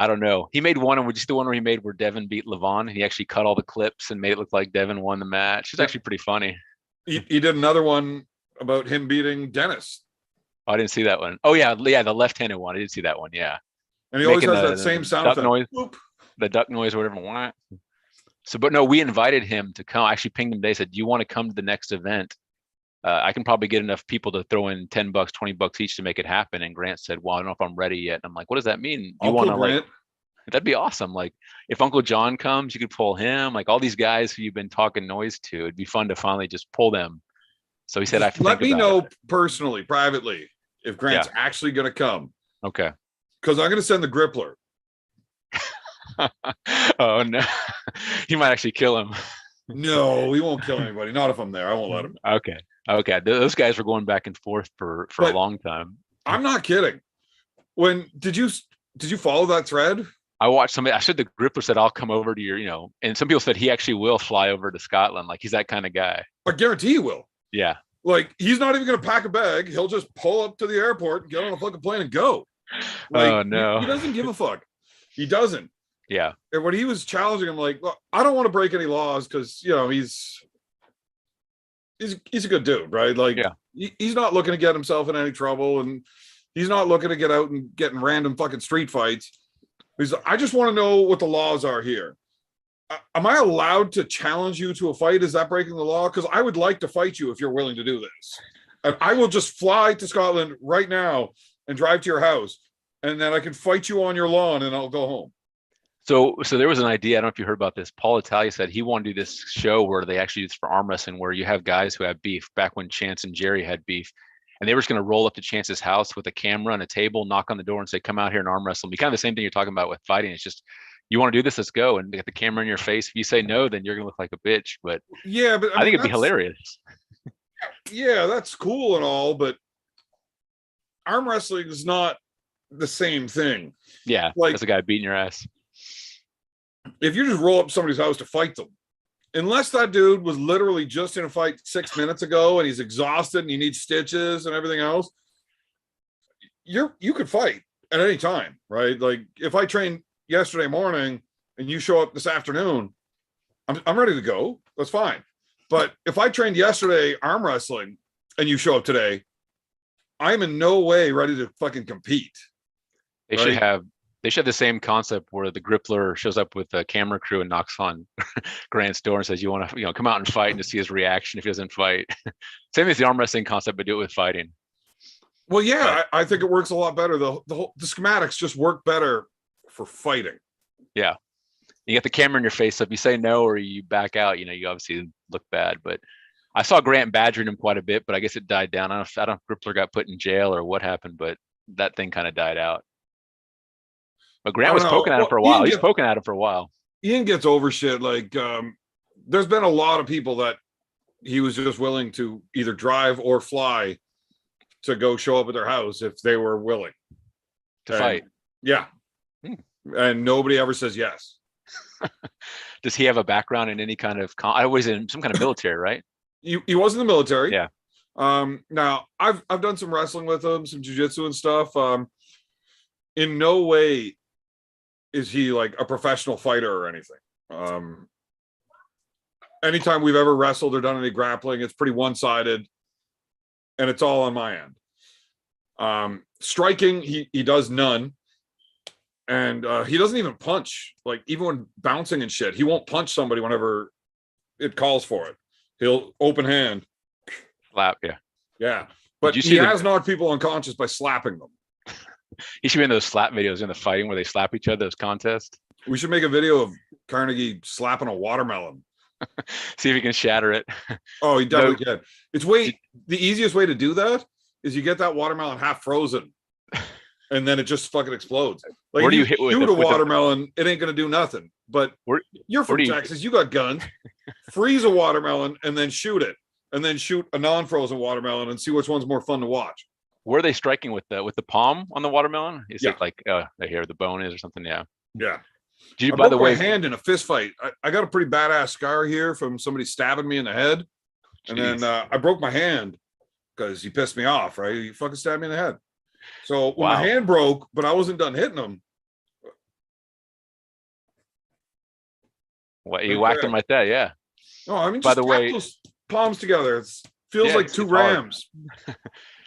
I don't know. He made one, and just the one where he made where Devon beat Levon. He actually cut all the clips and made it look like Devon won the match. It's actually pretty funny. He did another one about him beating Dennis. Oh, I didn't see that one. Oh yeah, the left-handed one. I didn't see that one. Yeah. And he always has that same sound effect. Noise, the duck noise or whatever. So, but no, we invited him to come. I actually pinged him today, said, "Do you want to come to the next event? I can probably get enough people to throw in $10, $20 each to make it happen." And Grant said, "Well, I don't know if I'm ready yet." And I'm like, "What does that mean? You want to like?" That'd be awesome. Like, if Uncle John comes, you could pull him. Like, all these guys who you've been talking noise to, it'd be fun to finally just pull them. So he said, "I let me know personally, privately, if Grant's actually going to come." Okay. Because I'm going to send the Grippler. Oh no, he might actually kill him. No, he won't kill anybody. Not if I'm there. I won't let him. Okay. Those guys were going back and forth for a long time. I'm not kidding. Did you follow that thread? I watched somebody. I said the Grippler said, "I'll come over to your," and some people said he actually will fly over to Scotland. Like, he's that kind of guy. I guarantee he will. Yeah. Like, he's not even going to pack a bag. He'll just pull up to the airport and get on a fucking plane and go. Like, oh no, he doesn't give a fuck. He doesn't. Yeah. And when he was challenging him, like, look, I don't want to break any laws because, he's a good dude, right? Like, he's not looking to get himself in any trouble, and he's not looking to get out and get in random fucking street fights. I just want to know what the laws are here. Am I allowed to challenge you to a fight? Is that breaking the law? Because I would like to fight you if you're willing to do this. And I will just fly to Scotland right now and drive to your house, and then I can fight you on your lawn, and I'll go home. So there was an idea. I don't know if you heard about this. Paul Italia said he wanted to do this show where they actually do this for arm wrestling, where you have guys who have beef, back when Chance and Jerry had beef, and they were just going to roll up to Chance's house with a camera and a table, knock on the door and say, "Come out here and arm wrestle me." Kind of the same thing you're talking about with fighting. It's just, you want to do this, let's go. And they get the camera in your face. If you say no, then you're going to look like a bitch. But yeah, but I think it'd be hilarious. Yeah, that's cool and all, but arm wrestling is not the same thing. Yeah, like, that's a guy beating your ass. If you just roll up somebody's house to fight them, unless that dude was literally just in a fight 6 minutes ago and he's exhausted and he needs stitches and everything else, you could fight at any time, right? Like, if I trained yesterday morning and you show up this afternoon, I'm ready to go. That's fine. But if I trained yesterday arm wrestling and you show up today, I'm in no way ready to fucking compete. They should have the same concept where the Grippler shows up with a camera crew and knocks on Grant's door and says, "You want to, come out and fight," and to see his reaction if he doesn't fight. Same as the arm wrestling concept, but do it with fighting. Well, yeah, I think it works a lot better. The schematics just work better for fighting. Yeah. You get the camera in your face. So if you say no or you back out, you obviously look bad. But I saw Grant badgering him quite a bit, but I guess it died down. I don't know if Grippler got put in jail or what happened, but that thing kind of died out. But I Grant don't was know. poking at him Well, for a while. He's poking at him for a while. Ian gets over shit. Like, there's been a lot of people that he was just willing to either drive or fly to go show up at their house if they were willing To fight. Yeah. And nobody ever says yes. Does he have a background in any kind of? I was in some kind of military, right? He was in the military. Yeah. Now I've done some wrestling with him, some jiu-jitsu and stuff. In no way is he like a professional fighter or anything. Anytime we've ever wrestled or done any grappling, it's pretty one-sided, and it's all on my end. Striking, he does none, and he doesn't even punch. Like, even when bouncing and shit, he won't punch somebody whenever it calls for it. He'll open hand. Slap, yeah. Yeah. But you he see has knocked people unconscious by slapping them. He should be in those slap videos in the fighting where they slap each other, those contests. We should make a video of Carnegie slapping a watermelon. See if he can shatter it. Oh, he definitely can. The easiest way to do that is you get that watermelon half frozen, and then it just fucking explodes. Like, Where do if you hit with shoot the- a with the- watermelon, it ain't gonna do nothing. But you're from do you- Texas, you got guns. Freeze a watermelon and then shoot it, and then shoot a non-frozen watermelon and see which one's more fun to watch. Where are they striking with the palm on the watermelon? Is Yeah. it like here the bone is or something? Yeah. Yeah. Did you, I by broke the my way, hand in a fist fight. I got a pretty badass scar here from somebody stabbing me in the head, and then I broke my hand because he pissed me off. Right, he fucking stabbed me in the head. So when my hand broke, but I wasn't done hitting him. what you whacked him right there? Yeah. No, I mean, By just the way, those palms together. It feels Yeah, like it's two hard. rams.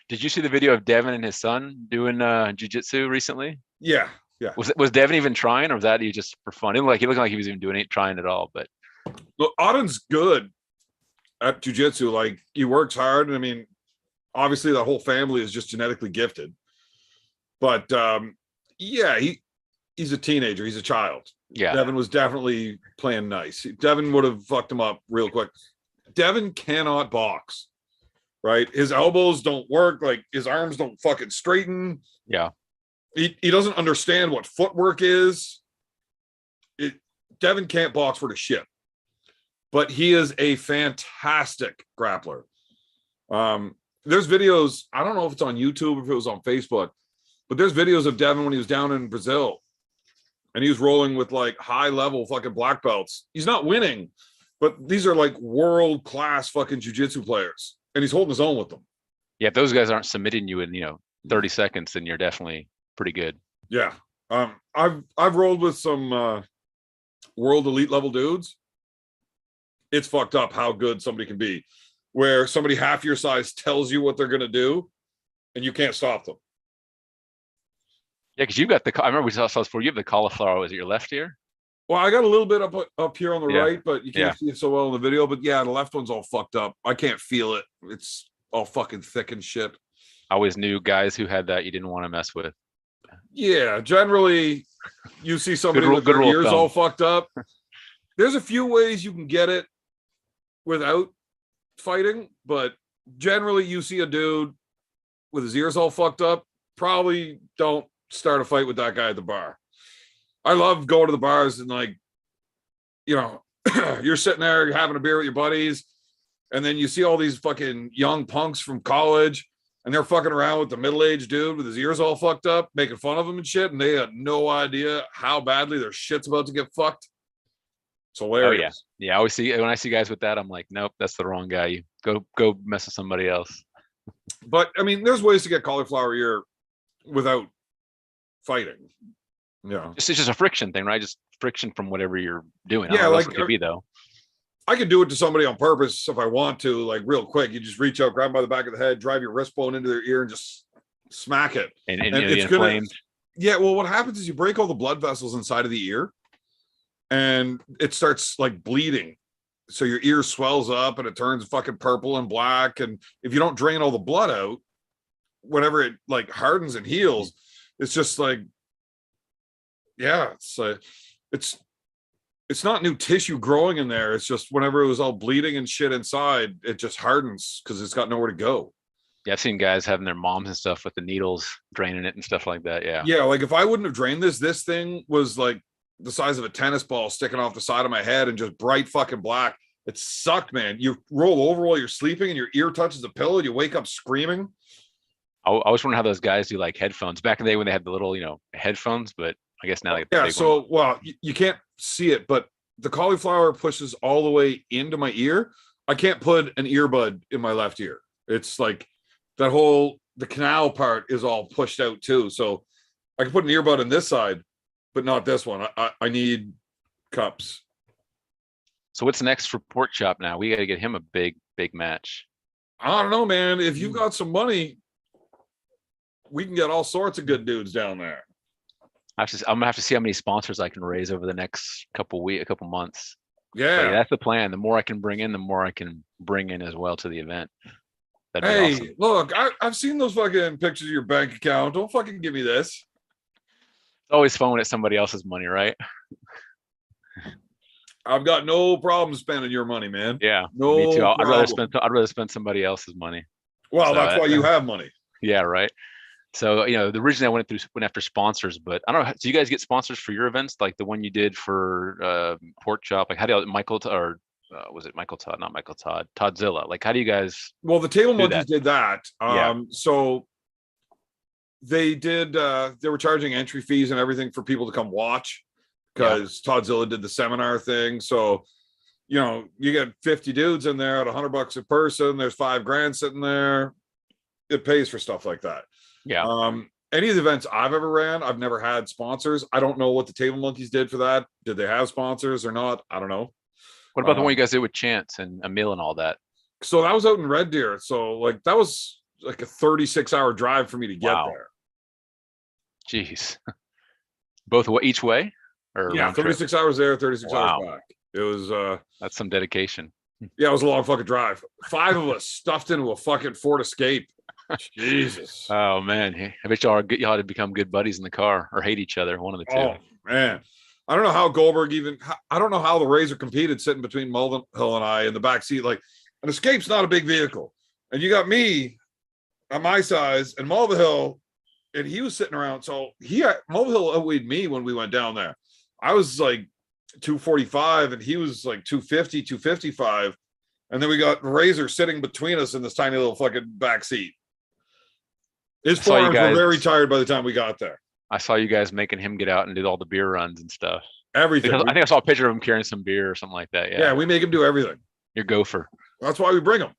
Did you see the video of Devon and his son doing jiu-jitsu recently? Yeah, yeah. Was Devon even trying, or was that he just for fun? He looked like he was even doing it, trying at all. But Look, Auden's good at jujitsu. Like, he works hard, and I mean, obviously, the whole family is just genetically gifted. But yeah, he's a teenager. He's a child. yeah, Devon was definitely playing nice. Devon would have fucked him up real quick. Devon cannot box, right? His elbows don't work. Like, his arms don't fucking straighten. yeah. He doesn't understand what footwork is. Devon can't box for the shit, but he is a fantastic grappler. There's videos. I don't know if it's on YouTube or if it was on Facebook, but there's videos of Devon when he was down in Brazil, and he was rolling with like high level fucking black belts. He's not winning, but these are like world class fucking jiu-jitsu players, and he's holding his own with them. Yeah, if those guys aren't submitting you in 30 seconds, then you're definitely pretty good. Yeah. I've rolled with some world elite level dudes. It's fucked up how good somebody can be, where somebody half your size tells you what they're gonna do, and you can't stop them. Yeah, because you've got I remember we saw this before. You have the cauliflower. Was it your left ear? Well, I got a little bit up here on the Yeah. right, but you can't see it so well in the video. But yeah, the left one's all fucked up. I can't feel it. It's all fucking thick and shit. I always knew guys who had that you didn't want to mess with. Yeah, generally you see somebody rule- with good their rule of ears thumb. all fucked up. There's a few ways you can get it without fighting, but generally you see a dude with his ears all fucked up, probably don't start a fight with that guy at the bar. I love going to the bars and, like, you're sitting there having a beer with your buddies, and then you see all these fucking young punks from college, and they're fucking around with the middle-aged dude with his ears all fucked up, making fun of him and shit, and they had no idea how badly their shit's about to get fucked. It's hilarious. Yeah, I always see when I see guys with that, I'm like, nope, that's the wrong guy. You go mess with somebody else. But I mean, there's ways to get cauliflower ear without fighting. Yeah. It's just a friction thing, right? Just friction from whatever you're doing. Yeah, I don't know what else like, it could be though. I could do it to somebody on purpose if I want to, like, real quick. You just reach out, grab them by the back of the head, drive your wrist bone into their ear, and just smack it. And it's inflamed. Yeah, well, what happens is you break all the blood vessels inside of the ear, and it starts like bleeding. So your ear swells up and it turns fucking purple and black. And if you don't drain all the blood out, whenever it like hardens and heals, it's just like, yeah, it's not new tissue growing in there. It's just whenever it was all bleeding and shit inside, it just hardens because it's got nowhere to go. Yeah, I've seen guys having their moms and stuff with the needles draining it and stuff like that. Yeah. Yeah, like if I wouldn't have drained this thing was like the size of a tennis ball sticking off the side of my head and just bright fucking black. It sucked, man. You roll over while you're sleeping and your ear touches the pillow and you wake up screaming. I was wondering how those guys do like headphones back in the day when they had the little, headphones, but I guess now they Yeah, so well, you can't see it, but the cauliflower pushes all the way into my ear. I can't put an earbud in my left ear. It's like the canal part is all pushed out too. So I can put an earbud on this side, but not this one. I need cups. So what's next for Pork Chop now? We got to get him a big match. I don't know, man. If you've got some money, we can get all sorts of good dudes down there. I'm gonna have to see how many sponsors I can raise over the next couple months. Yeah. But that's the plan. The more I can bring in, the more I can bring in as well to the event. That'd be Hey, awesome. look, I've seen those fucking pictures of your bank account. Don't fucking give me this. It's always fun when it's somebody else's money, right? I've got no problem spending your money, man. Yeah, No me too. problem. I'd rather spend somebody else's money. Well, So that's why you have money. Yeah, right. So the originally I went after sponsors, but I don't know. Do you guys get sponsors for your events, like the one you did for Pork Chop? Like how do was it Michael Todd? Not Michael Todd. Toddzilla. Like how do you guys? Well, the Table do Monkeys that? did that. Yeah. So they did. They were charging entry fees and everything for people to come watch because Toddzilla did the seminar thing. So you get 50 dudes in there at $100 a person. There's $5,000 sitting there. It pays for stuff like that. Yeah. Any of the events I've ever ran, I've never had sponsors. I don't know what the Table Monkeys did for that. Did they have sponsors or not? I don't know. What about the one you guys did with Chance and Emil and all that? So that was out in Red Deer. So like that was like a 36-hour drive for me to get there. Jeez. Each way? Or Yeah, 36 hours there, 36 hours back. It was that's some dedication. Yeah, it was a long fucking drive. 5 of us stuffed into a fucking Ford Escape. Jesus. Oh man, I bet y'all had to become good buddies in the car or hate each other. One of the two. Oh man, I don't know how Goldberg I don't know how the Razer competed sitting between Mulvihill and I in the back seat. Like an Escape's not a big vehicle, and you got me at my size and Mulvihill, and he was sitting around. So Mulvihill outweighed me when we went down there. I was like 245, and he was like 250, 255, and then we got Razer sitting between us in this tiny little fucking back seat. His forearms were very tired by the time we got there. I saw you guys making him get out and do all the beer runs and stuff. Everything. I think I saw a picture of him carrying some beer or something like that. Yeah, we make him do everything. You're gopher. That's why we bring him.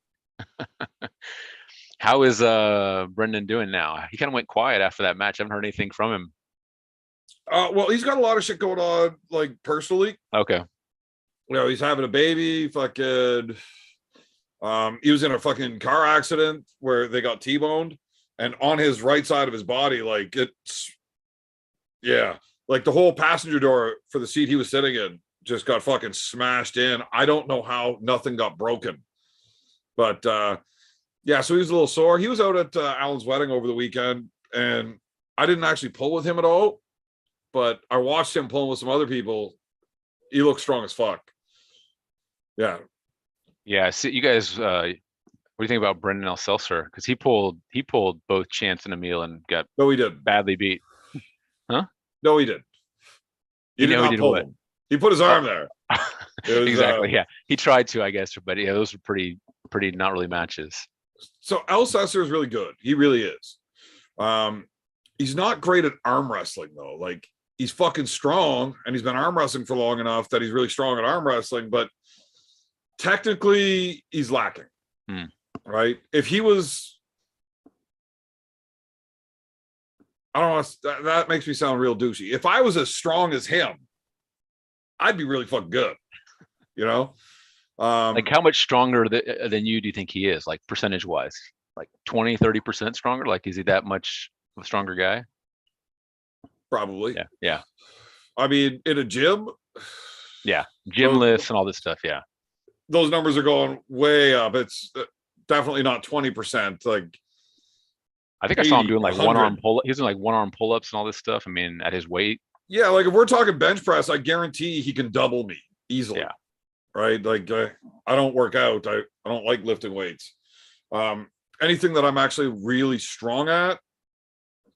How is Brendan doing now? He kind of went quiet after that match. I haven't heard anything from him. Well, he's got a lot of shit going on, like personally. Okay. He's having a baby. Fucking, he was in a fucking car accident where they got T-boned, and on his right side of his body, like like the whole passenger door for the seat he was sitting in just got fucking smashed in. I don't know how nothing got broken, but so he was a little sore. He was out at Alan's wedding over the weekend, and I didn't actually pull with him at all, but I watched him pulling with some other people. He looks strong as fuck. Yeah. Yeah. So you guys, what do you think about Brendan Alsasser? Because he pulled both Chance and Emil and got he did badly beat. Huh? No, he did. He did not pull him. He put his arm there. Was, exactly. Yeah. He tried to, I guess, but yeah, those were pretty not really matches. So Alsasser is really good. He really is. He's not great at arm wrestling though. Like he's fucking strong, and he's been arm wrestling for long enough that he's really strong at arm wrestling, but technically he's lacking. Right? If he was, I don't know, that makes me sound real douchey. If I was as strong as him, I'd be really fucking good. Like how much stronger than you do you think he is, like percentage wise? Like 20-30% stronger? Like is he that much of a stronger guy? Probably. Yeah. I mean, in a gym. Yeah. Gym lifts and all this stuff. Yeah. Those numbers are going way up. It's definitely not 20%. Like I think I saw him doing like 1-arm pull. He was doing like 1-arm pull-ups and all this stuff. I mean, at his weight. Yeah, like if we're talking bench press, I guarantee he can double me easily. Yeah. Right. Like I don't work out. I don't like lifting weights. And anything that I'm actually really strong at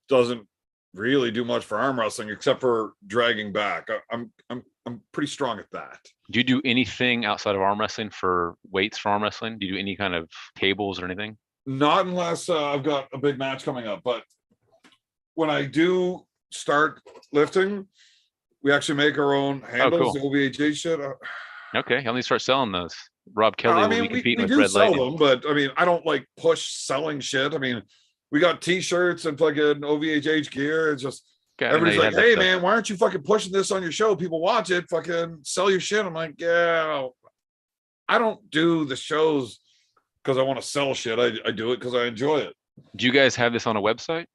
doesn't really do much for arm wrestling except for dragging back. I'm pretty strong at that. Do you do anything outside of arm wrestling for weights for arm wrestling? Do you do any kind of cables or anything? Not unless I've got a big match coming up. But when I do start lifting, we actually make our own handles, cool. the OVHA shit. Okay, I'll need to start selling those. Rob Kelly will be competing with do Red sell Lightning. them, but I mean, I don't like push selling shit. I mean, we got t-shirts and fucking OVHH gear. It's just Okay, I didn't know everybody's you like, had that hey stuff. man, why aren't you fucking pushing this on your show? People watch it, fucking sell your shit. I'm like, yeah, I don't do the shows because I want to sell shit. I do it because I enjoy it. Do you guys have this on a website?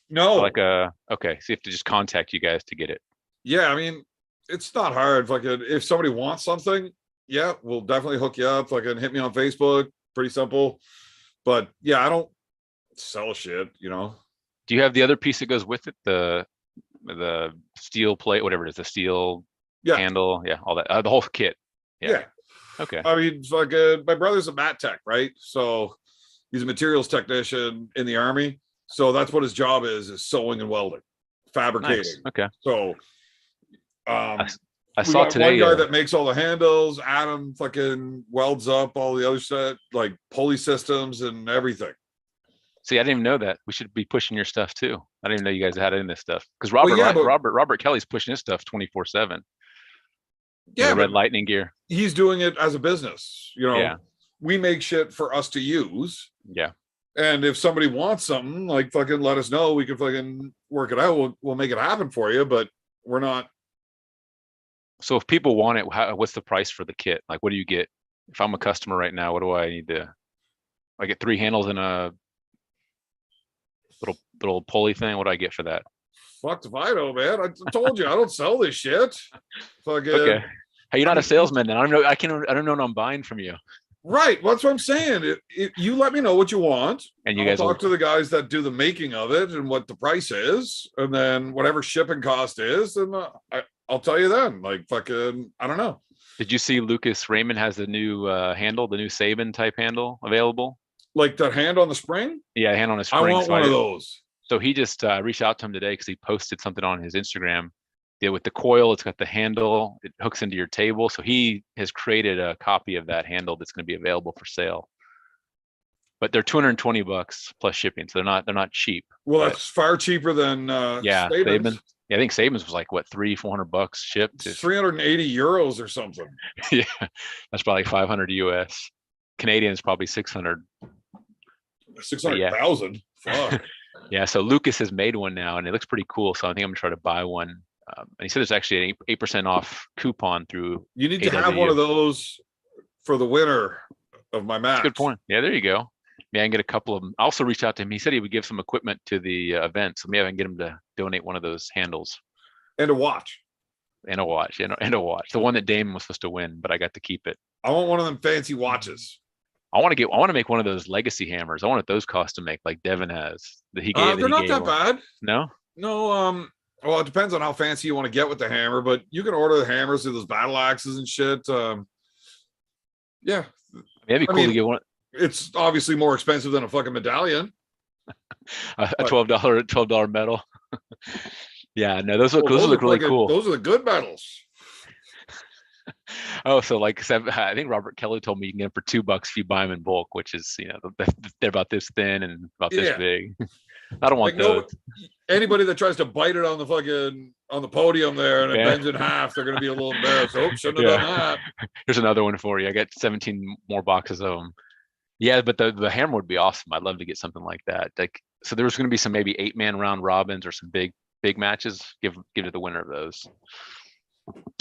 No, Like okay, so you have to just contact you guys to get it. yeah, I mean, it's not hard. Fucking if somebody wants something, yeah, we'll definitely hook you up. Fucking hit me on Facebook. Pretty simple. But yeah, I don't sell shit, you know. Do you have the other piece that goes with it? The steel plate, whatever it is, the steel handle, yeah, all that, the whole kit. Yeah. Okay. I mean, fucking, my brother's a mat tech, right? So he's a materials technician in the army. So that's what his job is sewing and welding, fabricating. Nice. Okay. So I we saw got today one guy that makes all the handles. Adam fucking welds up all the other stuff, like pulley systems and everything. see, I didn't even know that. We should be pushing your stuff too. I didn't even know you guys had it in this stuff because Robert Kelly's pushing his stuff 24/7. Yeah, Red Lightning gear. He's doing it as a business. You know, Yeah. We make shit for us to use. Yeah. And if somebody wants something, like fucking let us know. We can fucking work it out. We'll make it happen for you. But we're not. So if people want it, what's the price for the kit? Like, what do you get? If I'm a customer right now, what do I need to? I get 3 handles and a little pulley thing. What do I get for that? Fuck if I know, man. I told you I don't sell this shit. Fucking. Okay. Hey, you're not a salesman then. I don't know. I don't know what I'm buying from you. Right. Well, that's what I'm saying. You let me know what you want. And you I'll guys talk to the guys that do the making of it and what the price is. And then whatever shipping cost is, and I'll tell you then. Like fucking, I don't know. Did you see Lucas Raymond has the new handle, the new Saban type handle available? Like the hand on the spring? Yeah, hand on a spring. I want one of those. So he just reached out to him today because he posted something on his Instagram. Yeah, with the coil, it's got the handle, it hooks into your table. So he has created a copy of that handle that's going to be available for sale. But they're $220 plus shipping, so they're not cheap. Well, that's far cheaper than Saban. Yeah, I think Saban's was like what, $300-400 shipped. It's 380 euros or something. Yeah, that's probably 500 US. Canadian is probably 600. 600,000. Fuck. Yeah, so Lucas has made one now, and it looks pretty cool. So I think I'm gonna try to buy one. And he said there's actually an 8% off coupon through. You need to have one of those for the winner of my match. That's a good point. Yeah, there you go. Yeah, I can get a couple of them. I also reached out to him. He said he would give some equipment to the event, so maybe I can get him to donate one of those handles. And a watch. And a watch. And a watch. The one that Damon was supposed to win, but I got to keep it. I want one of them fancy watches. I want to make one of those legacy hammers. I want those cost to make, like Devon has. That he gave. They're not that bad. No. No. Well, it depends on how fancy you want to get with the hammer, but you can order the hammers with those battle axes and shit. Yeah. That'd be cool to get one. It's obviously more expensive than a fucking medallion. A $12 medal. Yeah, no, those look really cool. Those are the good medals. Oh, so like I think Robert Kelly told me you can get them for $2 if you buy them in bulk, which is, they're about this thin and about this big. I don't want those. Anybody that tries to bite it on the podium there and it bends in half, they're going to be a little embarrassed. Oh, shouldn't have done that. Here's another one for you. I got 17 more boxes of them. Yeah, but the hammer would be awesome. I'd love to get something like that. Like, so there's going to be some maybe 8-man round robins or some big matches. Give to the winner of those.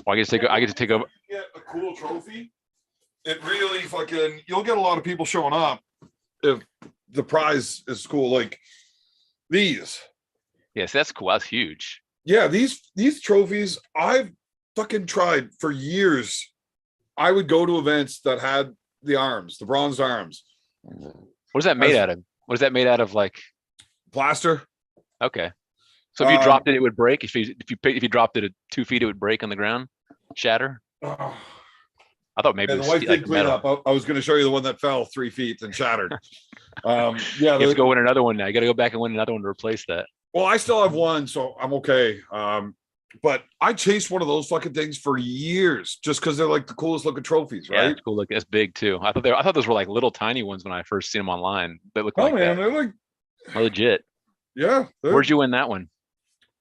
Well, I get to take over. Get a cool trophy. It really fucking. You'll get a lot of people showing up if the prize is cool. Like these. Yes, that's cool. That's huge. Yeah, these trophies I've fucking tried for years. I would go to events that had the bronze arms. What is that made out of? What is that made out of? Like plaster. Okay. So if you dropped it, it would break. If you dropped it at 2 feet, it would break on the ground, shatter. I thought maybe And it the was wife like did clean metal. up. I was going to show you the one that fell 3 feet and shattered. Yeah. You have to go win another one now. You got to go back and win another one to replace that. Well, I still have one, so I'm okay. But I chased one of those fucking things for years just because they're like the coolest looking trophies, Yeah, right? it's cool. Look, that's big too. I thought those were like little tiny ones when I first seen them online. They look Oh like man, that. they're like, Legit. yeah. Where'd you win that one?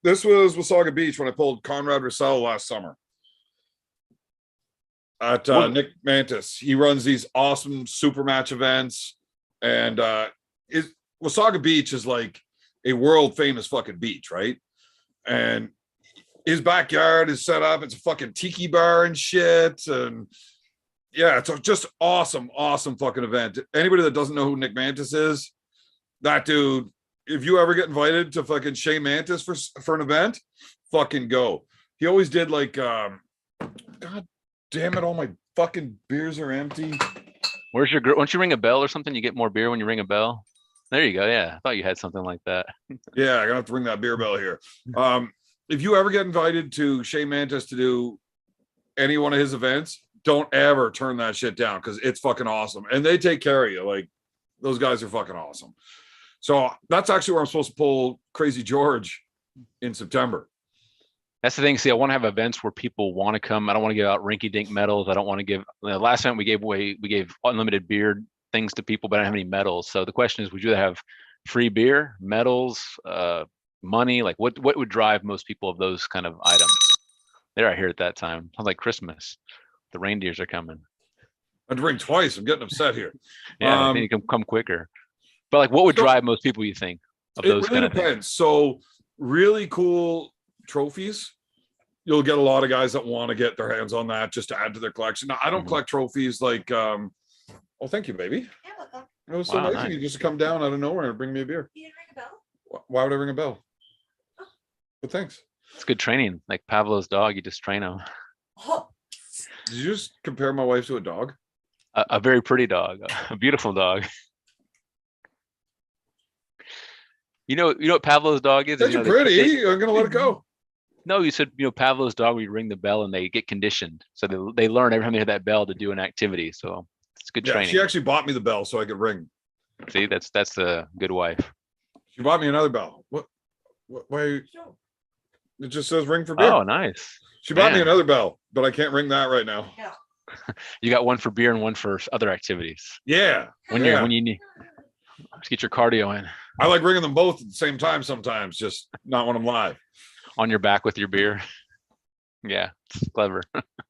This was Wasaga Beach when I pulled Conrad Russell last summer at Nick Mantis. He runs these awesome super match events, and Wasaga Beach is like a world famous fucking beach, right? And his backyard is set up. It's a fucking tiki bar and shit, and yeah, it's just awesome fucking event. Anybody that doesn't know who Nick Mantis is, that dude. If you ever get invited to fucking Shea Mantis for an event, fucking go. He always did like, God damn it, all my fucking beers are empty. Where's your girl? Don't you ring a bell or something? You get more beer when you ring a bell. There you go. Yeah, I thought you had something like that. Yeah, I'm gonna have to ring that beer bell here. If you ever get invited to Shea Mantis to do any one of his events, don't ever turn that shit down because it's fucking awesome. And they take care of you. Like, those guys are fucking awesome. So that's actually where I'm supposed to pull Crazy George in September. That's the thing. See, I want to have events where people want to come. I don't want to give out rinky-dink medals. I don't want to give. The last time we gave unlimited beer things to people, but I don't have any medals. So the question is, would you have free beer, medals, money? Like, what would drive most people of those kind of items? They're out here at that time. Sounds like Christmas. The reindeers are coming. I had to ring twice. I'm getting upset here. Yeah, they need to come quicker. But like, what would drive most people, you think, of those it really kind of depends. So really cool trophies. You'll get a lot of guys that want to get their hands on that just to add to their collection. Now, I don't collect trophies like, oh, thank you, baby. Yeah, welcome. It was so nice of you just to come down out of nowhere and bring me a beer. You didn't ring a bell? Why would I ring a bell? Oh. But thanks. It's good training. Like Pavlov's dog, you just train him. Oh. Did you just compare my wife to a dog? A very pretty dog, a beautiful dog. You know what Pavlov's dog is? That's pretty. I'm gonna let it go. No, you said Pavlov's dog. We ring the bell and they get conditioned, so they learn every time they hear that bell to do an activity. So it's good training. She actually bought me the bell so I could ring. See, that's a good wife. She bought me another bell. What? Why? It just says ring for beer. Oh, nice. She bought me another bell, but I can't ring that right now. Yeah. You got one for beer and one for other activities. Yeah. When you need, just get your cardio in. I like ringing them both at the same time sometimes, just not when I'm live. On your back with your beer. Yeah, it's clever.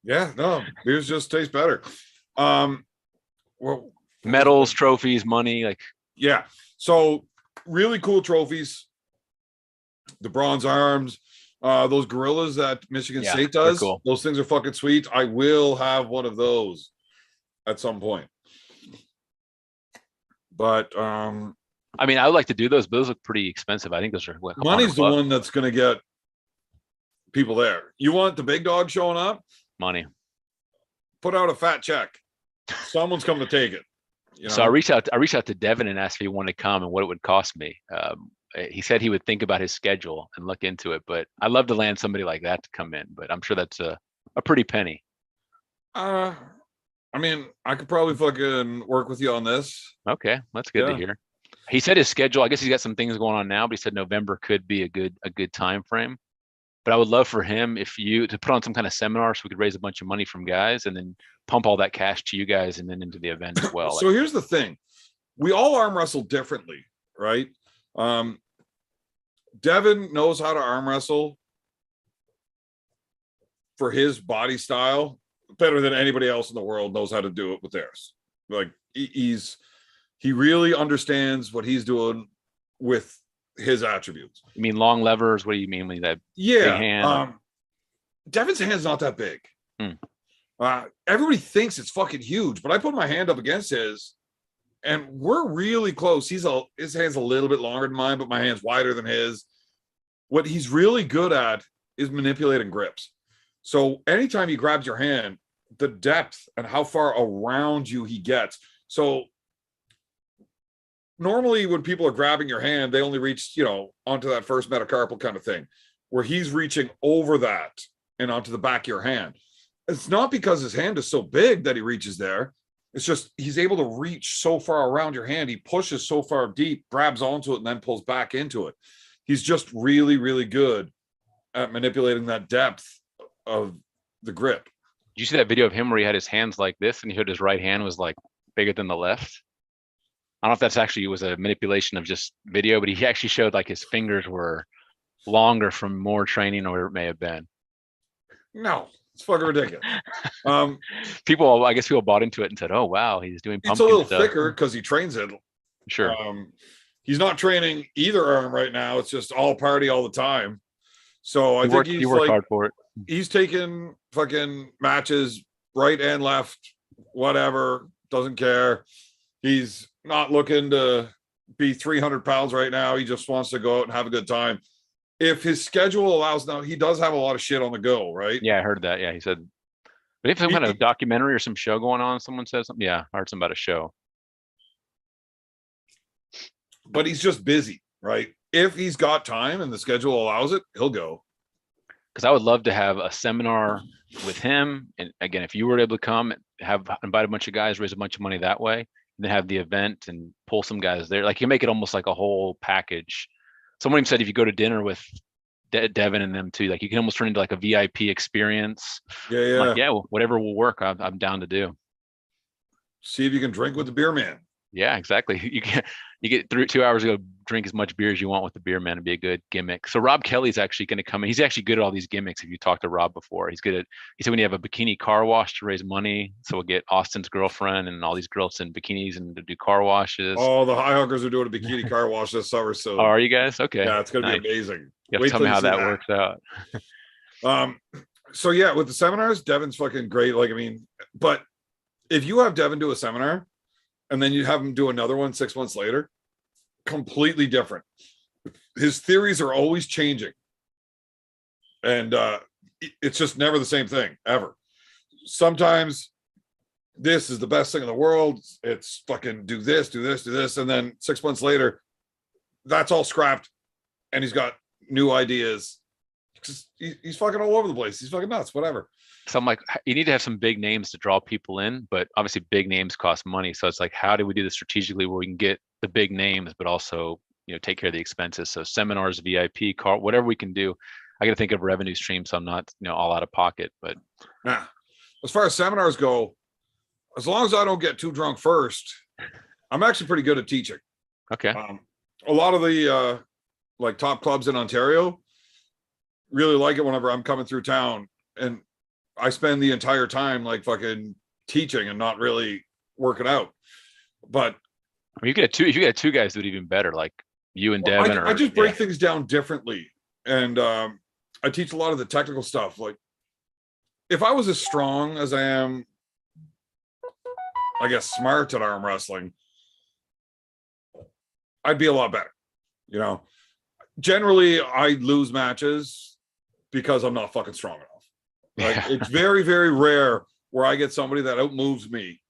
Yeah, no, beers just taste better. Well, medals, trophies, money, like yeah. So really cool trophies. The bronze arms, those gorillas that Michigan State does. Cool. Those things are fucking sweet. I will have one of those at some point. But I mean, I would like to do those, but those look pretty expensive. I think those are like money's the one that's going to get people there. You want the big dog showing up? Money. Put out a fat check. Someone's coming to take it. So I reached out to Devon and asked if he wanted to come and what it would cost me. He said he would think about his schedule and look into it, but I'd love to land somebody like that to come in, but I'm sure that's a pretty penny. I mean, I could probably fucking work with you on this. Okay, that's good to hear. He said his schedule, I guess he's got some things going on now, but he said November could be a good time frame. But I would love for him to put on some kind of seminar so we could raise a bunch of money from guys and then pump all that cash to you guys and then into the event as well. So here's the thing. We all arm wrestle differently, right? Devon knows how to arm wrestle for his body style better than anybody else in the world knows how to do it with theirs. Like he really understands what he's doing with his attributes. You mean long levers? What do you mean when that? Yeah. Big hand? Devon's hand's not that big. Everybody thinks it's fucking huge, but I put my hand up against his and we're really close. His hand's a little bit longer than mine, but my hand's wider than his. What he's really good at is manipulating grips. So anytime he grabs your hand, the depth and how far around you he gets. So normally when people are grabbing your hand, they only reach, onto that first metacarpal kind of thing, where he's reaching over that and onto the back of your hand. it's not because his hand is so big that he reaches there. It's just he's able to reach so far around your hand. He pushes so far deep, grabs onto it, and then pulls back into it. He's just really, really good at manipulating that depth of the grip. Did you see that video of him where he had his hands like this and he showed his right hand was like bigger than the left? I don't know if that's actually was a manipulation of just video, but he actually showed like his fingers were longer from more training or it may have been. No, it's fucking ridiculous. People, I guess people bought into it and said, oh, wow, he's doing pumpkin It's a little stuff. thicker because he trains it. Sure. He's not training either arm right now. It's just all party all the time. So I think he worked hard for it. He's taking fucking matches right and left, whatever, doesn't care. He's not looking to be 300 pounds right now. He just wants to go out and have a good time. If his schedule allows, now he does have a lot of shit on the go, right? Yeah, I heard that. Yeah, he said, but if some kind of documentary or some show going on, someone says something. Yeah, I heard something about a show. But he's just busy, right? If he's got time and the schedule allows it, he'll go. Because I would love to have a seminar with him. And again, if you were able to come, invite a bunch of guys, raise a bunch of money that way, and then have the event and pull some guys there. Like you make it almost like a whole package. Someone even said if you go to dinner with Devon and them too, like you can almost turn into like a VIP experience. Yeah. Like, yeah, well, whatever will work, I'm down to do. See if you can drink with the beer man. Yeah, exactly. You get 2 hours to go drink as much beer as you want with the beer man and be a good gimmick. So Rob Kelly's actually going to come in. He's actually good at all these gimmicks. If you talked to Rob before, he said when you have a bikini car wash to raise money, so we'll get Austin's girlfriend and all these girls in bikinis and to do car washes. Oh, the high huggers are doing a bikini car wash this summer. So are you guys? Okay. Yeah, it's going to be amazing. You have to tell me how that works out. So yeah, with the seminars, Devon's fucking great. Like, I mean, but if you have Devon do a seminar and then you have him do another one 6 months later, completely different. His theories are always changing. And it's just never the same thing, ever. Sometimes this is the best thing in the world. It's fucking do this, do this, do this. And then 6 months later, that's all scrapped. And he's got new ideas. He's fucking all over the place. He's fucking nuts, whatever. So I'm like, you need to have some big names to draw people in, but obviously big names cost money. So it's like, how do we do this strategically where we can get the big names, but also, take care of the expenses? So seminars, VIP, car, whatever we can do. I got to think of revenue streams, so I'm not, all out of pocket. But nah, as far as seminars go, as long as I don't get too drunk first, I'm actually pretty good at teaching. Okay. A lot of the like top clubs in Ontario really like it whenever I'm coming through town, and I spend the entire time like fucking teaching and not really working out. But I mean, if you get two guys, do it even better. Like you and Devon. I just break things down differently, and I teach a lot of the technical stuff. Like if I was as strong as I am, I guess smart at arm wrestling, I'd be a lot better. Generally I lose matches because I'm not fucking strong enough. Like it's very, very rare where I get somebody that outmoves me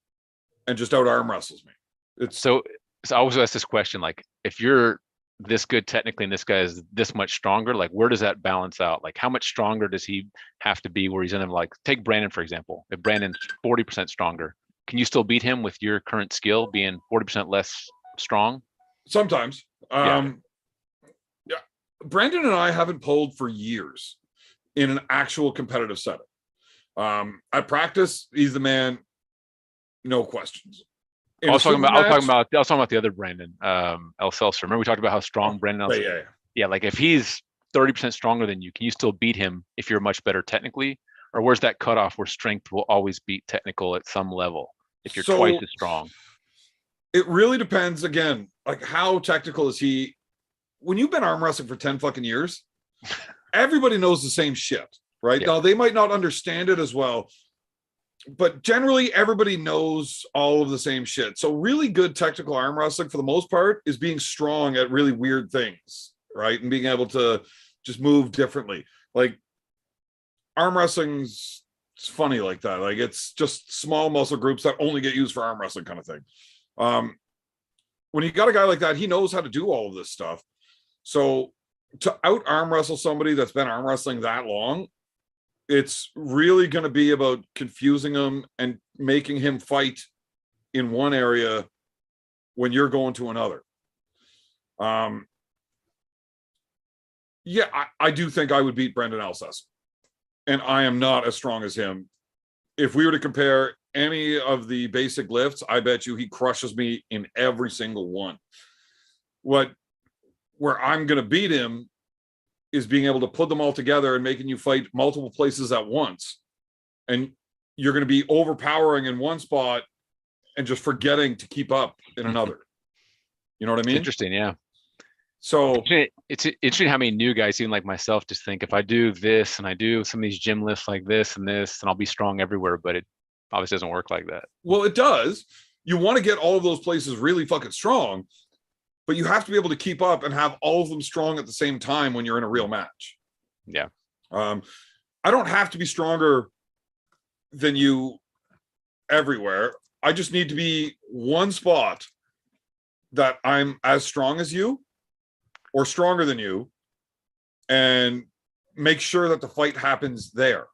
and just out arm wrestles me. It's so I always ask this question, like if you're this good technically and this guy is this much stronger, like where does that balance out? Like how much stronger does he have to be where he's in him? Like take Brandon, for example. If Brandon's 40% stronger, can you still beat him with your current skill being 40% less strong? Sometimes. Yeah. Brandon and I haven't pulled for years in an actual competitive setting. At practice, he's the man, no questions. I was talking about the other Brandon, Alsasser. Remember we talked about how strong Brandon is? Yeah, like if he's 30% stronger than you, can you still beat him if you're much better technically? Or where's that cutoff where strength will always beat technical at some level if you're twice as strong? It really depends, again, like how technical is he? When you've been arm wrestling for 10 fucking years, everybody knows the same shit, right? Yeah. Now, they might not understand it as well, but generally everybody knows all of the same shit. So really good technical arm wrestling for the most part is being strong at really weird things, right? And being able to just move differently. Like arm wrestling's it's funny like that. Like it's just small muscle groups that only get used for arm wrestling kind of thing. When you got a guy like that, he knows how to do all of this stuff. So to out arm wrestle somebody that's been arm wrestling that long it's really going to be about confusing him and making him fight in one area when you're going to another. Yeah, I do think I would beat Brendan Alsasser, and I am not as strong as him. If we were to compare any of the basic lifts, I bet you he crushes me in every single one. Where I'm going to beat him is being able to put them all together and making you fight multiple places at once. And you're going to be overpowering in one spot and just forgetting to keep up in another. You know what I mean? Interesting. Yeah. So it's interesting how many new guys, even like myself, just think if I do this and I do some of these gym lifts like this and this, then I'll be strong everywhere. But it obviously doesn't work like that. Well, it does. You want to get all of those places really fucking strong, but you have to be able to keep up and have all of them strong at the same time when you're in a real match. Yeah. I don't have to be stronger than you everywhere. I just need to be one spot that I'm as strong as you or stronger than you, and make sure that the fight happens there.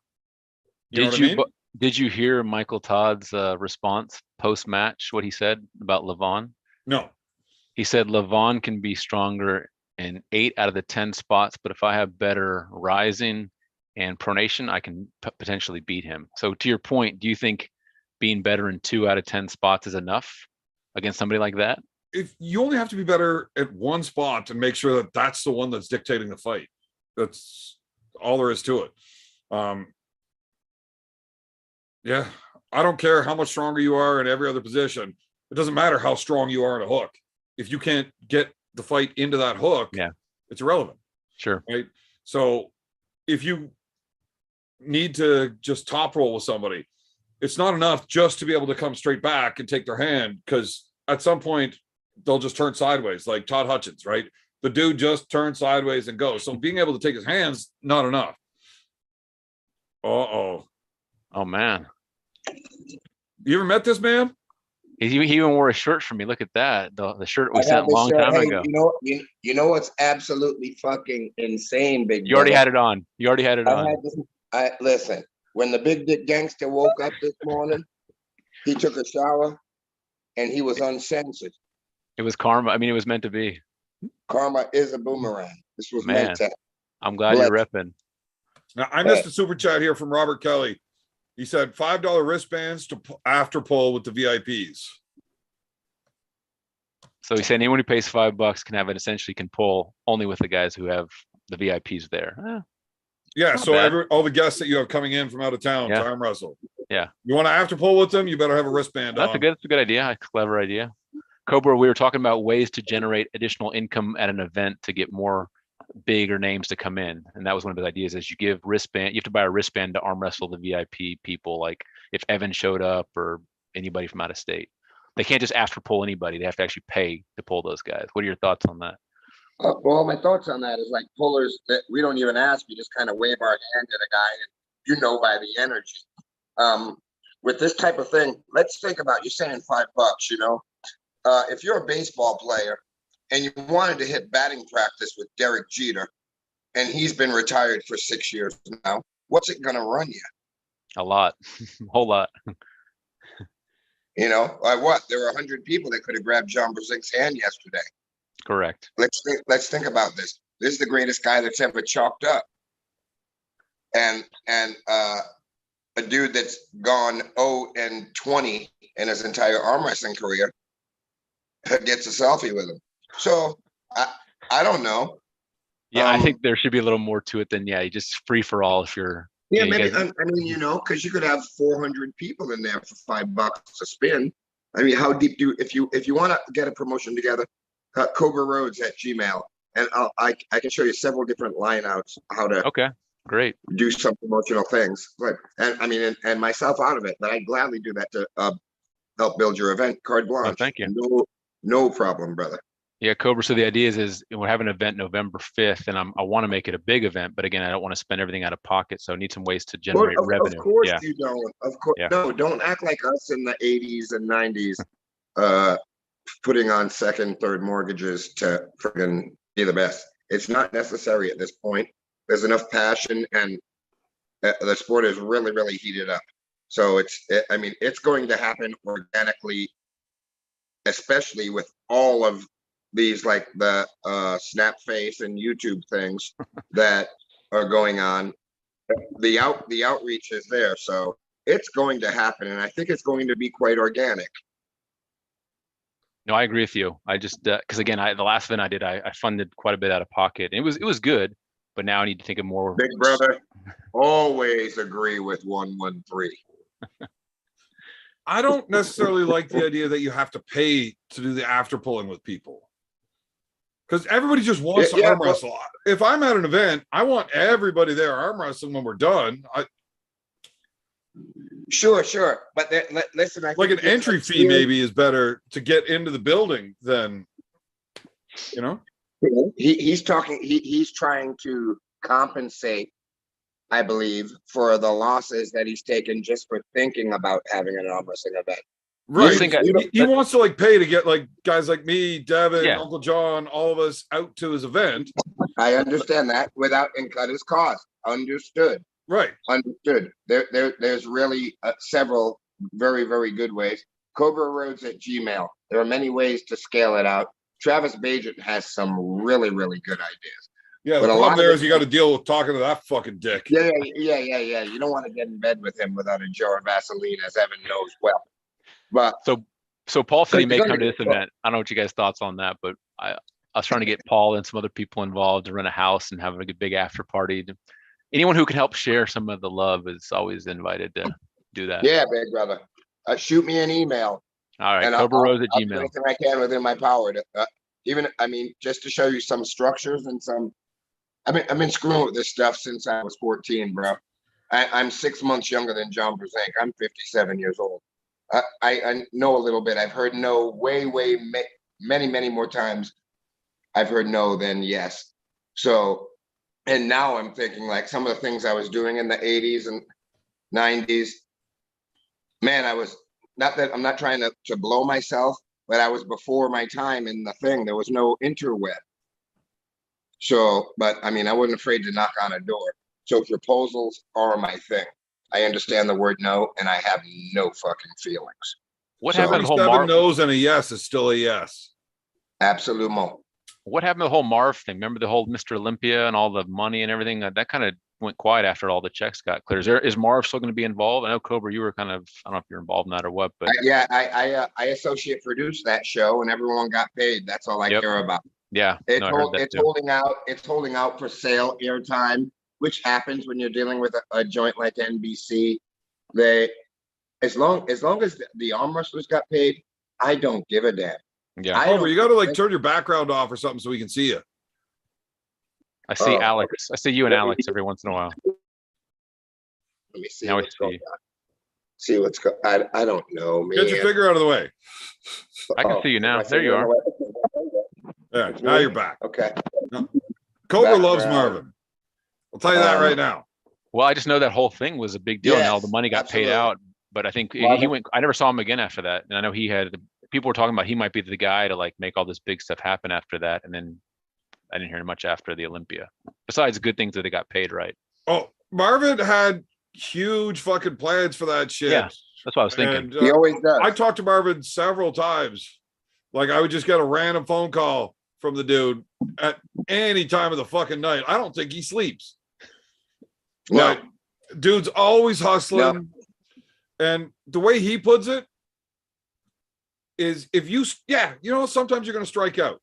You know what I mean? Did you hear Michael Todd's response post-match, what he said about Levon? No. He said Levon can be stronger in 8 out of the 10 spots, but if I have better rising and pronation, I can potentially beat him. So to your point, do you think being better in 2 out of 10 spots is enough against somebody like that? If you only have to be better at one spot and make sure that that's the one that's dictating the fight. That's all there is to it. Yeah, I don't care how much stronger you are in every other position. It doesn't matter how strong you are in a hook. If you can't get the fight into that hook, yeah, it's irrelevant. Sure. Right. So if you need to just top roll with somebody, it's not enough just to be able to come straight back and take their hand, because at some point they'll just turn sideways, like Todd Hutchins, right? The dude just turns sideways and goes. So being able to take his hands, not enough. Oh man. You ever met this man? He even wore a shirt for me. Look at that. The shirt we sent a long time ago. You know what's absolutely fucking insane, big. You already had it on. Listen. When the big dick gangster woke up this morning, he took a shower, and he was uncensored. It was karma. I mean, it was meant to be. Karma is a boomerang. This was meant to. I'm glad you're repping. Now, I missed a super chat here from Robert Kelly. He said $5 wristbands to after pull with the VIPs. So he's saying anyone who pays $5 can have it, essentially can pull only with the guys who have the VIPs there. Yeah, so all the guests that you have coming in from out of town to arm wrestle. Yeah. You want to after pull with them, you better have a wristband on. That's a good idea. A clever idea. Cobra, we were talking about ways to generate additional income at an event to get more bigger names to come in. And that was one of his ideas, is you give wristband, you have to buy a wristband to arm wrestle the VIP people. Like if Evan showed up or anybody from out of state, they can't just after pull anybody. They have to actually pay to pull those guys. What are your thoughts on that? Well, my thoughts on that is like pullers that we don't even ask. We just kind of wave our hand at a guy, and you know by the energy. With this type of thing, let's think about, you're saying $5, you know, if you're a baseball player and you wanted to hit batting practice with Derek Jeter, and he's been retired for 6 years now, what's it going to run you? A lot, a whole lot. You know, what? There were 100 people that could have grabbed John Brzezink's hand yesterday. Correct. Let's think about this. This is the greatest guy that's ever chalked up. And a dude that's gone 0-20 in his entire arm wrestling career gets a selfie with him. So I don't know. Yeah, I think there should be a little more to it than you just free for all if you're. Yeah, maybe. I mean, you know, because you could have 400 people in there for $5 a spin. I mean, how deep if you want to get a promotion together, Cobra Roads at Gmail, and I can show you several different lineouts how to. Okay, great. Do some promotional things, but and myself out of it. But I'd gladly do that to help build your event. Carte blanche. Oh, thank you. No problem, brother. Yeah, Cobra. So the idea is we're having an event November 5th, and I want to make it a big event, but again, I don't want to spend everything out of pocket, so I need some ways to generate revenue. Of course you don't. Of course, no. Don't act like us in the 80s and 90s, putting on second, third mortgages to friggin' be the best. It's not necessary at this point. There's enough passion and the sport is really, really heated up. So I mean, it's going to happen organically, especially with all of these, like the snap face and YouTube things that are going on. The outreach is there, so it's going to happen, and I think it's going to be quite organic. No, I agree with you. I just because again, the last event I did, I funded quite a bit out of pocket. It was good, but now I need to think of more. Big brother, always agree with 113. I don't necessarily like the idea that you have to pay to do the after pulling with people, because everybody just wants to arm wrestle. If I'm at an event, I want everybody there arm wrestling when we're done. Sure, but listen, I Like think an entry fee maybe is better to get into the building than, you know. He's trying to compensate, I believe, for the losses that he's taken just for thinking about having an arm wrestling event. Right. He wants to like pay to get like guys like me, Devon, Yeah. Uncle John, all of us out to his event. I understand that and cut his cost. Understood. Right. Understood. There's really several very, very good ways. Cobra Roads at Gmail. There are many ways to scale it out. Travis Bajent has some really, really good ideas. Yeah, But the a lot problem of there it- is you got to deal with talking to that fucking dick. Yeah. You don't want to get in bed with him without a jar of Vaseline, as Evan knows well. But So Paul said he may Because come to you're this gonna get- event. I don't know what you guys' thoughts on that, but I was trying to get Paul and some other people involved to run a house and have a big after party. Anyone who can help share some of the love is always invited to do that. yeah, big brother, shoot me an email. All right, And Cobra Rose at I'll do Gmail. anything I can within my power to just to show you some structures and some. I've been screwing with this stuff since I was 14, bro. I'm 6 months younger than John Brzenk. I'm 57 years old. I know a little bit. I've heard no many more times. I've heard no than yes. So, and now I'm thinking like some of the things I was doing in the 80s and 90s. Man, I'm not trying to blow myself, but I was before my time in the thing. There was no interweb. So, but I mean, I wasn't afraid to knock on a door. So proposals are my thing. I understand the word no, and I have no fucking feelings. What So- happened to the whole 47 Marv? no's and a yes is still a yes. Absolutely. What happened to the whole Marv thing? Remember the whole Mr. Olympia and all the money and everything? That kind of went quiet after all the checks got cleared. Is Marv still going to be involved? I know Cobra, you were kind of, I don't know if you're involved in that or what, but I associate produced that show, and everyone got paid. That's all I Yep. care about. yeah, It's no, I heard that it's too. holding out. It's holding out for sale airtime, which happens when you're dealing with a joint like NBC. As long as the arm wrestlers got paid, I don't give a damn. Yeah, I Oh, but don't you got to like think- turn your background off or something so we can see you. I see Oh. Alex. I see you and Alex every once in a while. Let me see Now we what's going see. on. See what's going. I don't know, man. Get your finger out of the way. I can Oh, see you now. my There you finger in are. the way. Yeah, now you're back. Okay. Cobra Background. loves Marvin. I'll tell you that right Um, now. Well, I just know that whole thing was a big deal, and all the Yes, money got paid absolutely. out. But I think he Marvin? went. I never saw him again after that, and I know he had. People were talking about he might be the guy to like make all this big stuff happen after that, and then I didn't hear much after the Olympia. Besides good things that they got paid, right? Oh, Marvin had huge fucking plans for that shit. Yeah, That's what I was thinking. And, He always does. I talked to Marvin several times. Like I would just get a random phone call from the dude at any time of the fucking night. I don't think he sleeps. No. But dude's always hustling. And the way he puts it is if you, sometimes you're going to strike out.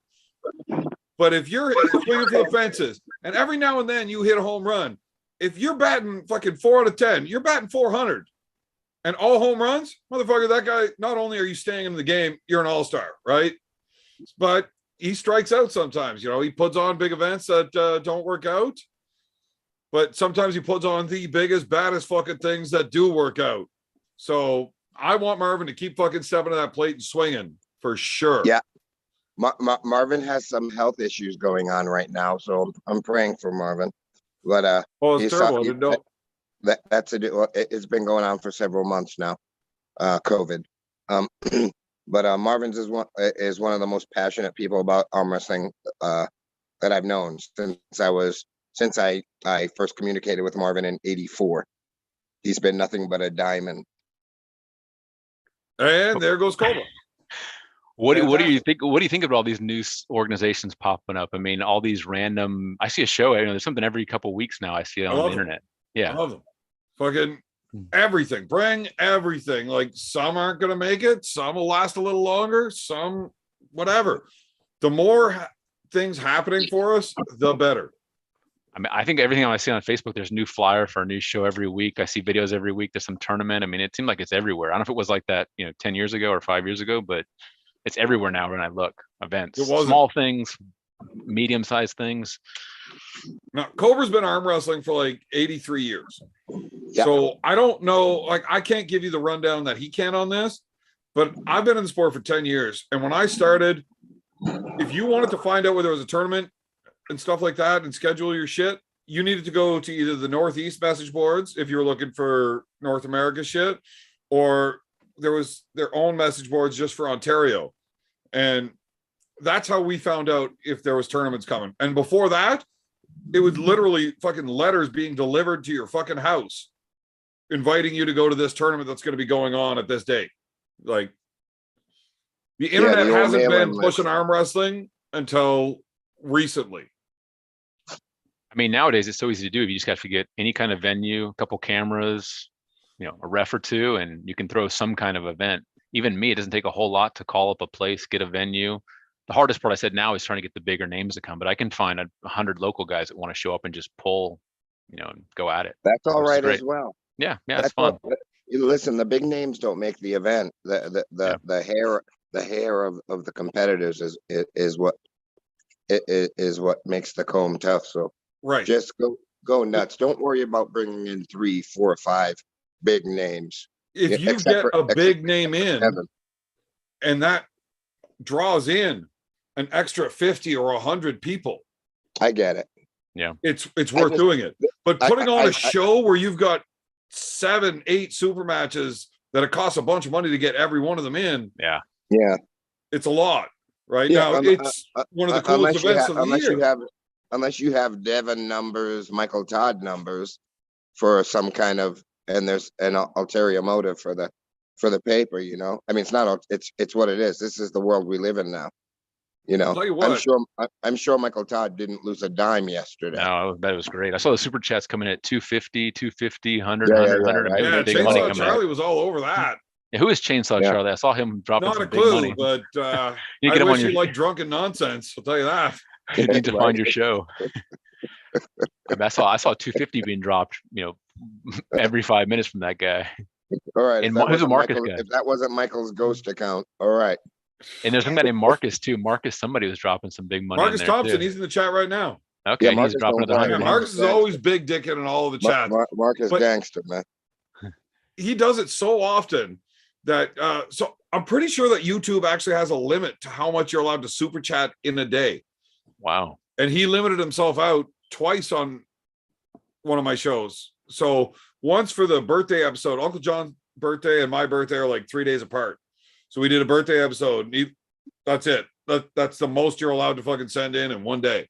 But if you're swinging for the fences and every now and then you hit a home run, if you're batting fucking 4 out of 10, you're batting 400 and all home runs, motherfucker, that guy, not only are you staying in the game, you're an all-star, right? But he strikes out sometimes, he puts on big events that don't work out. But sometimes he puts on the biggest, baddest fucking things that do work out. So I want Marvin to keep fucking stepping to that plate and swinging for sure. Yeah. Marvin has some health issues going on right now, so I'm praying for Marvin. But Oh, it's he's terrible. I he- didn't know. it's been going on for several months now. COVID. But Marvin's is one of the most passionate people about arm wrestling that I've known since I first communicated with Marvin in '84. He's been nothing but a diamond. And there goes Cobra. What do you Fantastic. think? What do you think about all these new organizations popping up? I mean, all these random. I see a show. You know, there's something every couple of weeks now. I see it on the love it. internet. I Yeah, love them. Fucking everything. Bring everything. Like some aren't gonna make it. Some will last a little longer. Some whatever. The more things happening for us, the better. I mean, I think everything I see on Facebook, there's a new flyer for a new show every week. I see videos every week. There's some tournament. I mean, it seemed like it's everywhere. I don't know if it was like that, 10 years ago or 5 years ago, but it's everywhere now when I look. Events, It wasn't. small things, medium-sized things. Now, Cobra's been arm wrestling for like 83 years. Yeah. So I don't know, like I can't give you the rundown that he can on this, but I've been in the sport for 10 years. And when I started, if you wanted to find out where there was a tournament and stuff like that and schedule your shit, you needed to go to either the Northeast message boards if you were looking for North America shit, or there was their own message boards just for Ontario. And that's how we found out if there was tournaments coming. And before that, it was literally fucking letters being delivered to your fucking house inviting you to go to this tournament that's going to be going on at this date. Like the internet the old hasn't mailing been list. pushing arm wrestling until recently. I mean, nowadays it's so easy to do. You just got to get any kind of venue, a couple cameras, a ref or two, and you can throw some kind of event. Even me, it doesn't take a whole lot to call up a place, get a venue. The hardest part I said now is trying to get the bigger names to come, but I can find 100 local guys that want to show up and just pull, and go at it. That's all Which is right great. as well. Yeah, it's That's fun. You listen, the big names don't make the event. The hair of the competitors is what makes the comb tough. So Right. just go nuts. Don't worry about bringing in 3, 4, 5 big names. If Yeah, you except get for- a big name in Heaven. and that draws in an extra 50 or 100 people, I get it. it's I worth just- doing it. But putting on I- a show where you've got 7, 8 super matches that it costs a bunch of money to get every one of them in, Yeah. Yeah. it's a lot. Right Yeah, now, it's one of the coolest events of the year. Unless you have Devon numbers, Michael Todd numbers for some kind of, and there's an ulterior motive for the paper, I mean, it's not, it's what it is. This is the world we live in now. I'll tell you what. I'm sure Michael Todd didn't lose a dime yesterday. No, I bet it was great. I saw the super chats coming in at 250, 100, Yeah, 100, yeah, 100. right. It was Yeah, big money Chainsaw coming Charlie in. was all over that. Yeah, who is Chainsaw Yeah. Charlie? I saw him dropping Not some a big clue, money. but You I get him on wish your, you liked drunken nonsense. I'll tell you that. you need to Right. find your show. I mean, I saw 250 being dropped, every 5 minutes from that guy. All right. And who's a Marcus guy? If that wasn't Michael's ghost account, all right. And there's some guy named Marcus too. Marcus, somebody was dropping some big money. Marcus in there Thompson, too. he's in the chat right now. Okay, Yeah, he's Marcus dropping don't another play. Yeah, 100. Marcus is always big dicking in all of the chats. Marcus But- gangster, man. He does it so often that so I'm pretty sure that YouTube actually has a limit to how much you're allowed to super chat in a day. Wow. And he limited himself out twice on one of my shows. So once for the birthday episode, Uncle John's birthday and my birthday are like 3 days apart. So we did a birthday episode. That's it. That's the most you're allowed to fucking send in one day.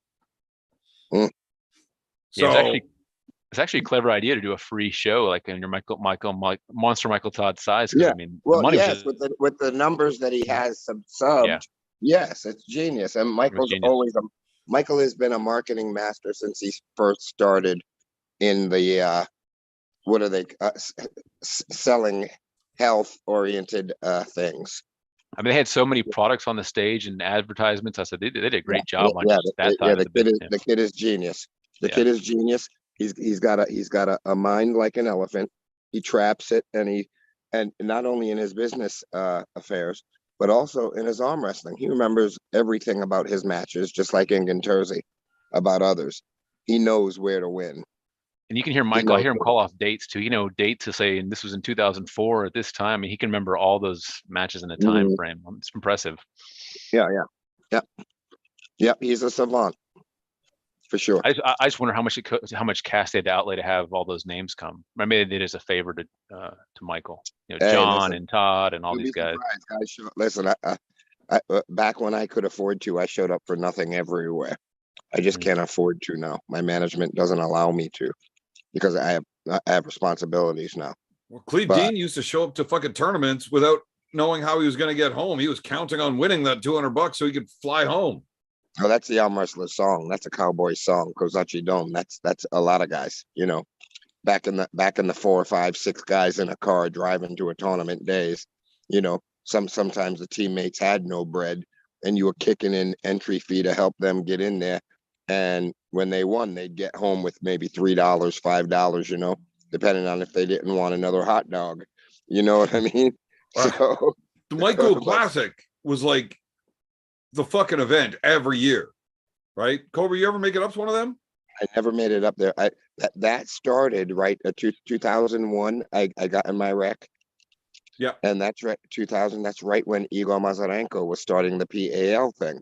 Mm. So Yeah, it's actually a clever idea to do a free show like in your Monster Michael Todd size. 'Cause, Yeah. I mean, the Well, money's yes, just- with the numbers that he has subbed, Yeah. yes, it's genius. And Michael has been a marketing master since he first started in the selling health oriented things. I mean, they had so many products on the stage and advertisements. I said they did a great job on Yeah, just that side of the business. the kid is genius. The Yeah. kid is genius. He's got a mind like an elephant. He traps it, and not only in his business affairs, but also in his arm wrestling. He remembers everything about his matches, just like Ingen Terzi about others. He knows where to win. And you can hear Michael. I hear him call off dates too. Dates to say, and this was in 2004 at this time. And he can remember all those matches in a time frame. It's impressive. Yeah. He's a savant for sure. I just wonder how much cash they had to outlay to have all those names come. Maybe they did as a favor to Michael. Hey, John listen, and Todd and all You'd these be guys. surprised, Listen, I back when I could afford to, I showed up for nothing everywhere. I just can't afford to now. My management doesn't allow me to, because I I have responsibilities now. Well, Cleve But- Dean used to show up to fucking tournaments without knowing how he was going to get home. He was counting on winning that $200 so he could fly home. Oh, that's the arm wrestler song. That's a cowboy song. Kozachi Dome. That's a lot of guys, you know, back in the 4, 5, 6 guys in a car driving to a tournament days, you know, sometimes the teammates had no bread and you were kicking in entry fee to help them get in there. And when they won, they'd get home with maybe $3, $5, you know, depending on if they didn't want another hot dog. You know what I mean? So The Michael But- Classic was like the fucking event every year, right? Cobra, you ever make it up to one of them? I never made it up there. That started right at 2001. I got in my wreck. Yeah. And that's right, 2000. That's right when Igor Mazarenko was starting the PAL thing.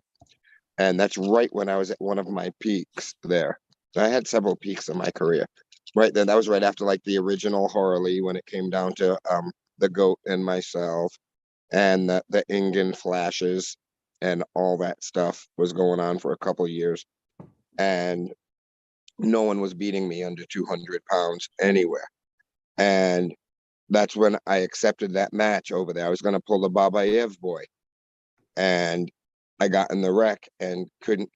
And that's right when I was at one of my peaks there. I had several peaks in my career. Right then, that was right after like the original Harley when it came down to the GOAT and myself and the Ingen flashes and all that stuff was going on for a couple of years. And no one was beating me under 200 pounds anywhere. And that's when I accepted that match over there. I was going to pull the Babayev boy. And I got in the wreck and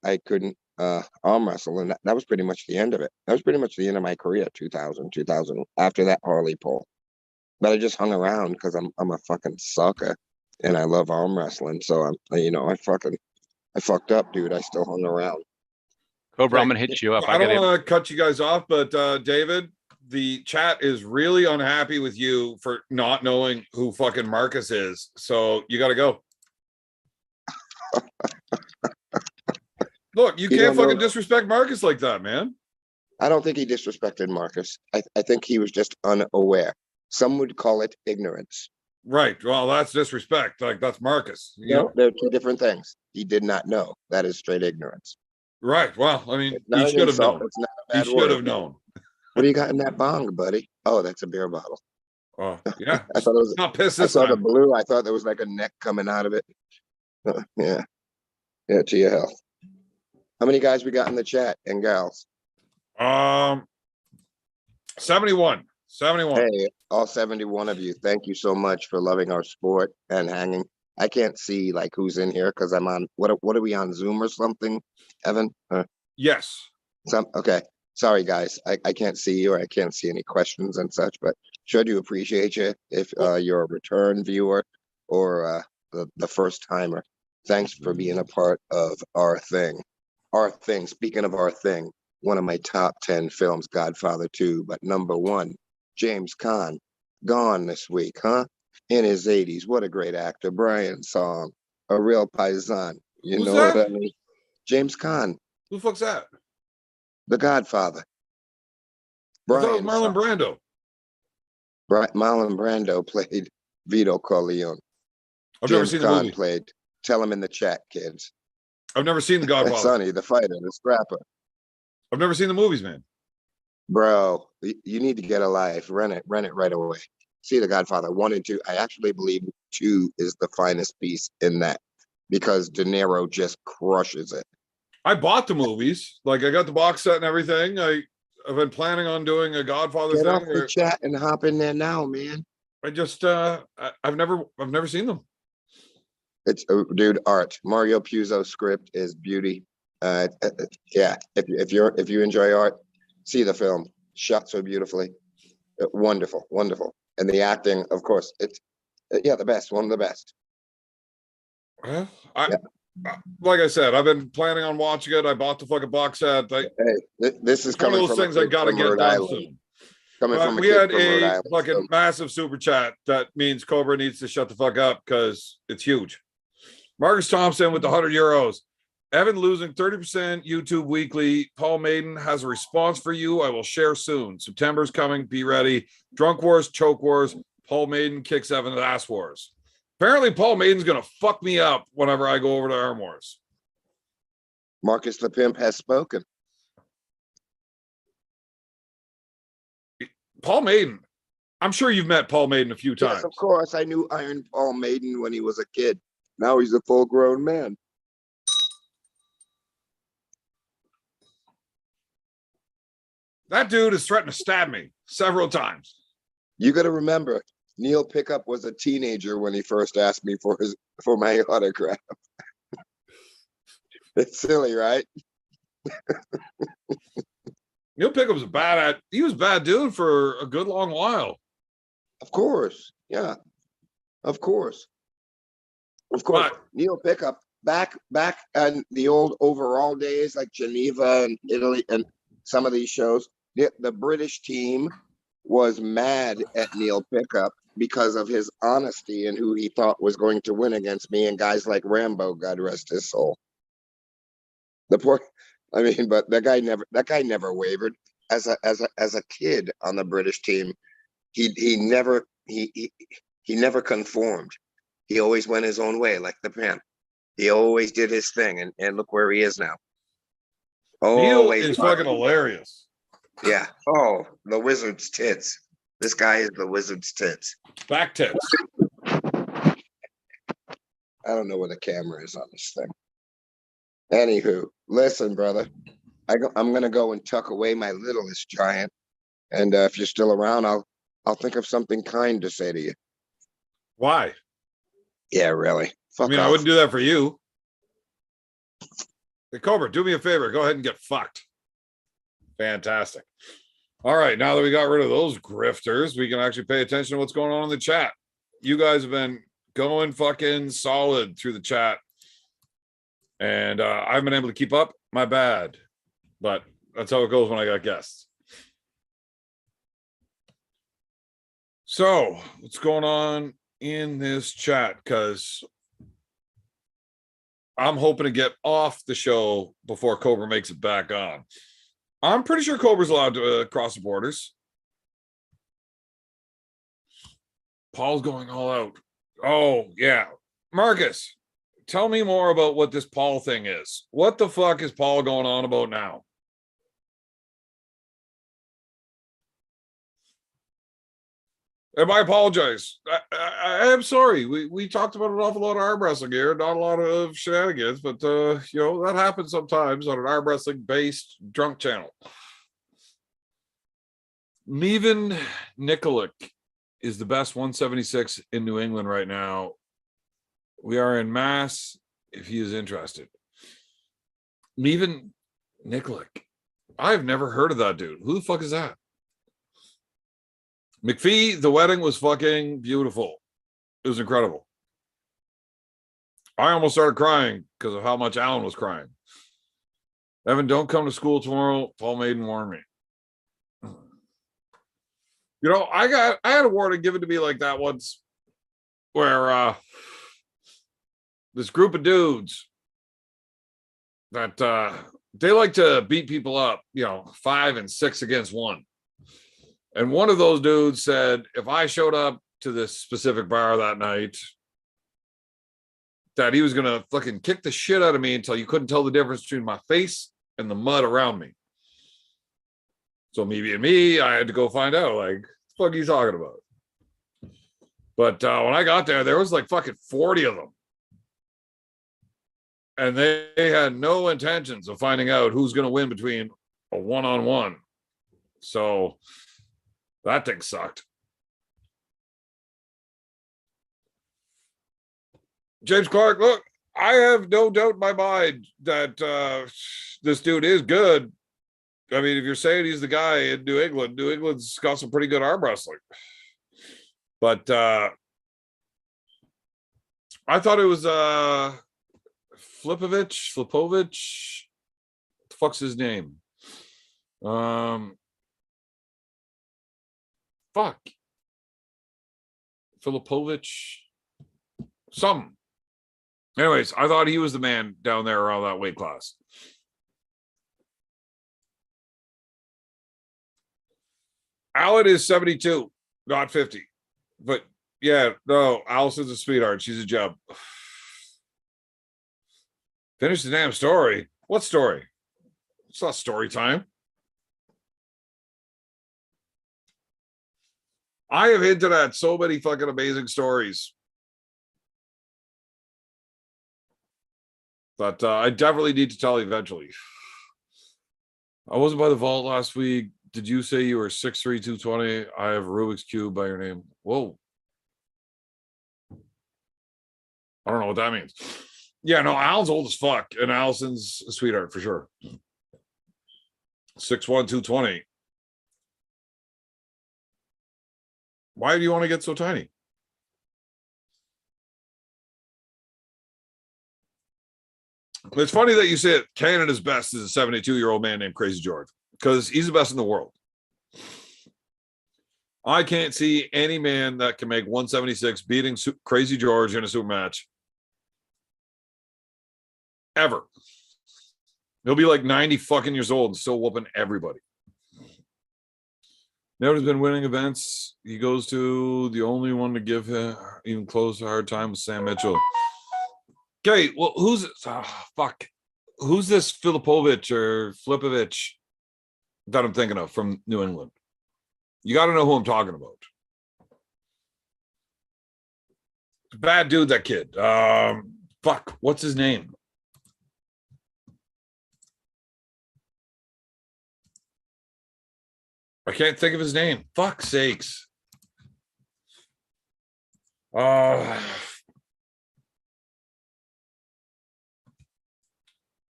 I couldn't arm wrestle. And that was pretty much the end of it. That was pretty much the end of my career, 2000, after that Harley pull. But I just hung around because I'm a fucking sucker and I love arm wrestling. So I fucked up, dude. I still hung around. Cobra, I'm Right. gonna hit you up. I don't gotta- want to cut you guys off, but David, the chat is really unhappy with you for not knowing who fucking Marcus is. So you got to go. Look, you You can't don't fucking know- disrespect Marcus like that, man. I don't think he disrespected Marcus. I think he was just unaware. Some would call it ignorance. Right. Well, that's disrespect. Like that's Marcus. You No, know? they're two different things. He did not know. That is straight ignorance. Right. Well, I mean, It's not he an should have insult, known. It's not a He bad should word. have known. What do you got in that bong, buddy? Oh, that's a beer bottle. Oh, yeah. I thought it was. Not pissed I this saw the time. blue. I thought there was like a neck coming out of it. Yeah. Yeah. To your health. How many guys we got in the chat and gals? 71. 71. Hey, all 71 of you. Thank you so much for loving our sport and hanging. I can't see like who's in here because I'm on. What are we on Zoom or something, Evan? Yes. Okay. Sorry, guys. I can't see you or I can't see any questions and such, but sure do appreciate you if you're a return viewer or the first timer. Thanks for being a part of our thing. Our thing. Speaking of our thing, one of my top 10 films, Godfather 2, but number 1, James Caan, gone this week, huh? In his 80s. What a great actor. Brian Song, a real paisan. You Who's know that? what I mean? James Caan, Who the fuck's that? The Godfather. I thought it was Brian Marlon Song. Brando. Marlon Brando played Vito Corleone. I've never James seen the Caan movie. played. Tell him in the chat, kids. I've never seen The Godfather. Sonny, the fighter, the scrapper. I've never seen the movies, man. Bro, you need to get a life. Rent it right away. See The Godfather 1 and 2. I actually believe 2 is the finest piece in that because De Niro just crushes it. I bought the movies. Like I got the box set and everything. I've been planning on doing a Godfather Get off thing. the chat and hop in there now, man. I just I've never seen them. It's dude, art. Mario Puzo script is beauty. Yeah, if you enjoy art, see the film. Shot so beautifully. Wonderful. And the acting, of course, it's the best, one of the best. Well, Yeah. like I said, I've been planning on watching it. I bought the fucking box set. Like, Hey, this is it's one of coming those from a things I kid gotta from get Rhode done Island. soon. Coming But from a we kid had from Rhode a Island. fucking so- massive super chat. That means Cobra needs to shut the fuck up because it's huge. Marcus Thompson with the €100. Evan losing 30% YouTube weekly. Paul Maiden has a response for you. I will share soon. September's coming. Be ready. Drunk Wars, Choke Wars. Paul Maiden kicks Evan's ass wars. Apparently, Paul Maiden's gonna fuck me up whenever I go over to Arm Wars. Marcus the Pimp has spoken. Paul Maiden. I'm sure you've met Paul Maiden a few times. Yes, of course. I knew Iron Paul Maiden when he was a kid. Now he's a full-grown man. That dude has threatened to stab me several times. You got to remember, Neil Pickup was a teenager when he first asked me for my autograph. It's silly, right? Neil Pickup's he was a bad dude for a good long while. Of course. Yeah. Of course. Of course. But Neil Pickup, back in the old overall days, like Geneva and Italy and some of these shows, the British team was mad at Neil Pickup because of his honesty and who he thought was going to win against me and guys like Rambo, God rest his soul. The poor, I mean, but that guy never wavered. As a kid on the British team, he never conformed. He always went his own way, like the pimp. He always did his thing, and look where he is now. Neil Always is fucking hilarious. Yeah. Oh, the wizard's tits. This guy is the wizard's tits. Back tips. I don't know where the camera is on this thing. Anywho, listen, brother. I'm gonna go and tuck away my littlest giant, and if you're still around, I'll think of something kind to say to you. Why? Yeah, really. Fuck I mean, off. I wouldn't do that for you. Hey, Cobra, do me a favor. Go ahead and get fucked. Fantastic. All right, now that we got rid of those grifters, we can actually pay attention to what's going on in the chat. You guys have been going fucking solid through the chat. And I haven't been able to keep up. My bad. But that's how it goes when I got guests. So, what's going on in this chat? Because I'm hoping to get off the show before Cobra makes it back on. I'm pretty sure Cobra's allowed to cross the borders. Paul's going all out. Oh, yeah. Marcus, tell me more about what this Paul thing is. What the fuck is Paul going on about now? And I apologize. I am sorry. We talked about an awful lot of arm wrestling here, not a lot of shenanigans, but you know, that happens sometimes on an arm wrestling based drunk channel. Nevin Nikolic is the best 176 in New England right now. We are in Mass if he is interested. Nevin Nikolic. I've never heard of that dude. Who the fuck is that? McPhee, the wedding was fucking beautiful. It was incredible. I almost started crying because of how much Alan was crying. Evan, don't come to school tomorrow. Paul Maiden warned me. You know, I had a warning given to me like that once where this group of dudes that they like to beat people up, you know, 5 and 6 against 1. And one of those dudes said, if I showed up to this specific bar that night, that he was going to fucking kick the shit out of me until you couldn't tell the difference between my face and the mud around me. So me being me, I had to go find out, like, what the fuck are you talking about? But when I got there was like fucking 40 of them. And they had no intentions of finding out who's going to win between a one-on-one. So that thing sucked. James Clark, look, I have no doubt in my mind that this dude is good. I mean, if you're saying he's the guy in New England, New England's got some pretty good arm wrestling. But I thought it was Flipovich. What the fuck's his name? Fuck. Filipovich. Something. Anyways, I thought he was the man down there around that weight class. Alan is 72, not 50. But yeah, no, Allison's a sweetheart. She's a gem. Finish the damn story. What story? It's not story time. I have hinted at so many fucking amazing stories. But I definitely need to tell you eventually. I wasn't by the vault last week. did you say you were 6'3", 220? I have Rubik's Cube by your name. Whoa. I don't know what that means. Yeah, no, Al's old as fuck, and Allison's a sweetheart for sure. 6'1", 220. Why do you want to get so tiny? It's funny that you say it. Canada's best is a 72-year-old man named Crazy George, because he's the best in the world. I can't see any man that can make 176 beating Crazy George in a super match ever. He'll be like 90 fucking years old and still whooping everybody. Never's been winning events. He goes to the only one to give him even close a hard time with Sam Mitchell. Okay, well, who's who's this Filipovich or Flipovich that I'm thinking of from New England? You got to know who I'm talking about. Bad dude, that kid. What's his name? I can't think of his name. Fuck's sakes.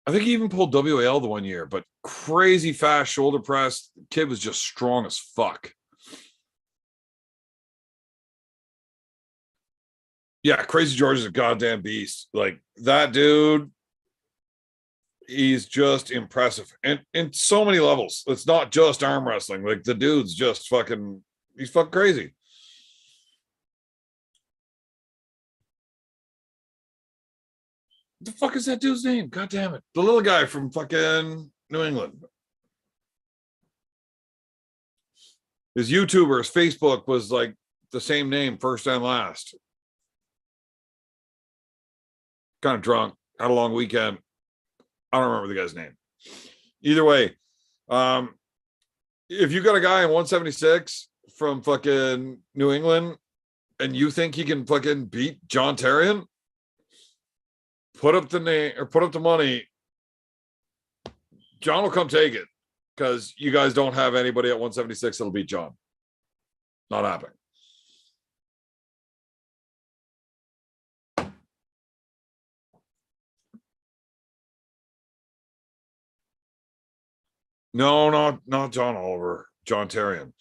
I think he even pulled WAL the one year, but crazy fast shoulder press. The kid was just strong as fuck. Yeah, Crazy George is a goddamn beast. Like, that dude, he's just impressive. And in so many levels. It's not just arm wrestling. Like, the dude's just fucking, he's fucking crazy. What the fuck is that dude's name? God damn it. The little guy from fucking New England. His YouTuber, his Facebook was like the same name, first and last. Kind of drunk, had a long weekend. I don't remember the guy's name. Either way, if you got a guy in 176 from fucking New England and you think he can fucking beat John Tarion, put up the name or put up the money. John will come take it, because you guys don't have anybody at 176 that'll beat John. Not happening. No, not John Oliver. John Tarion.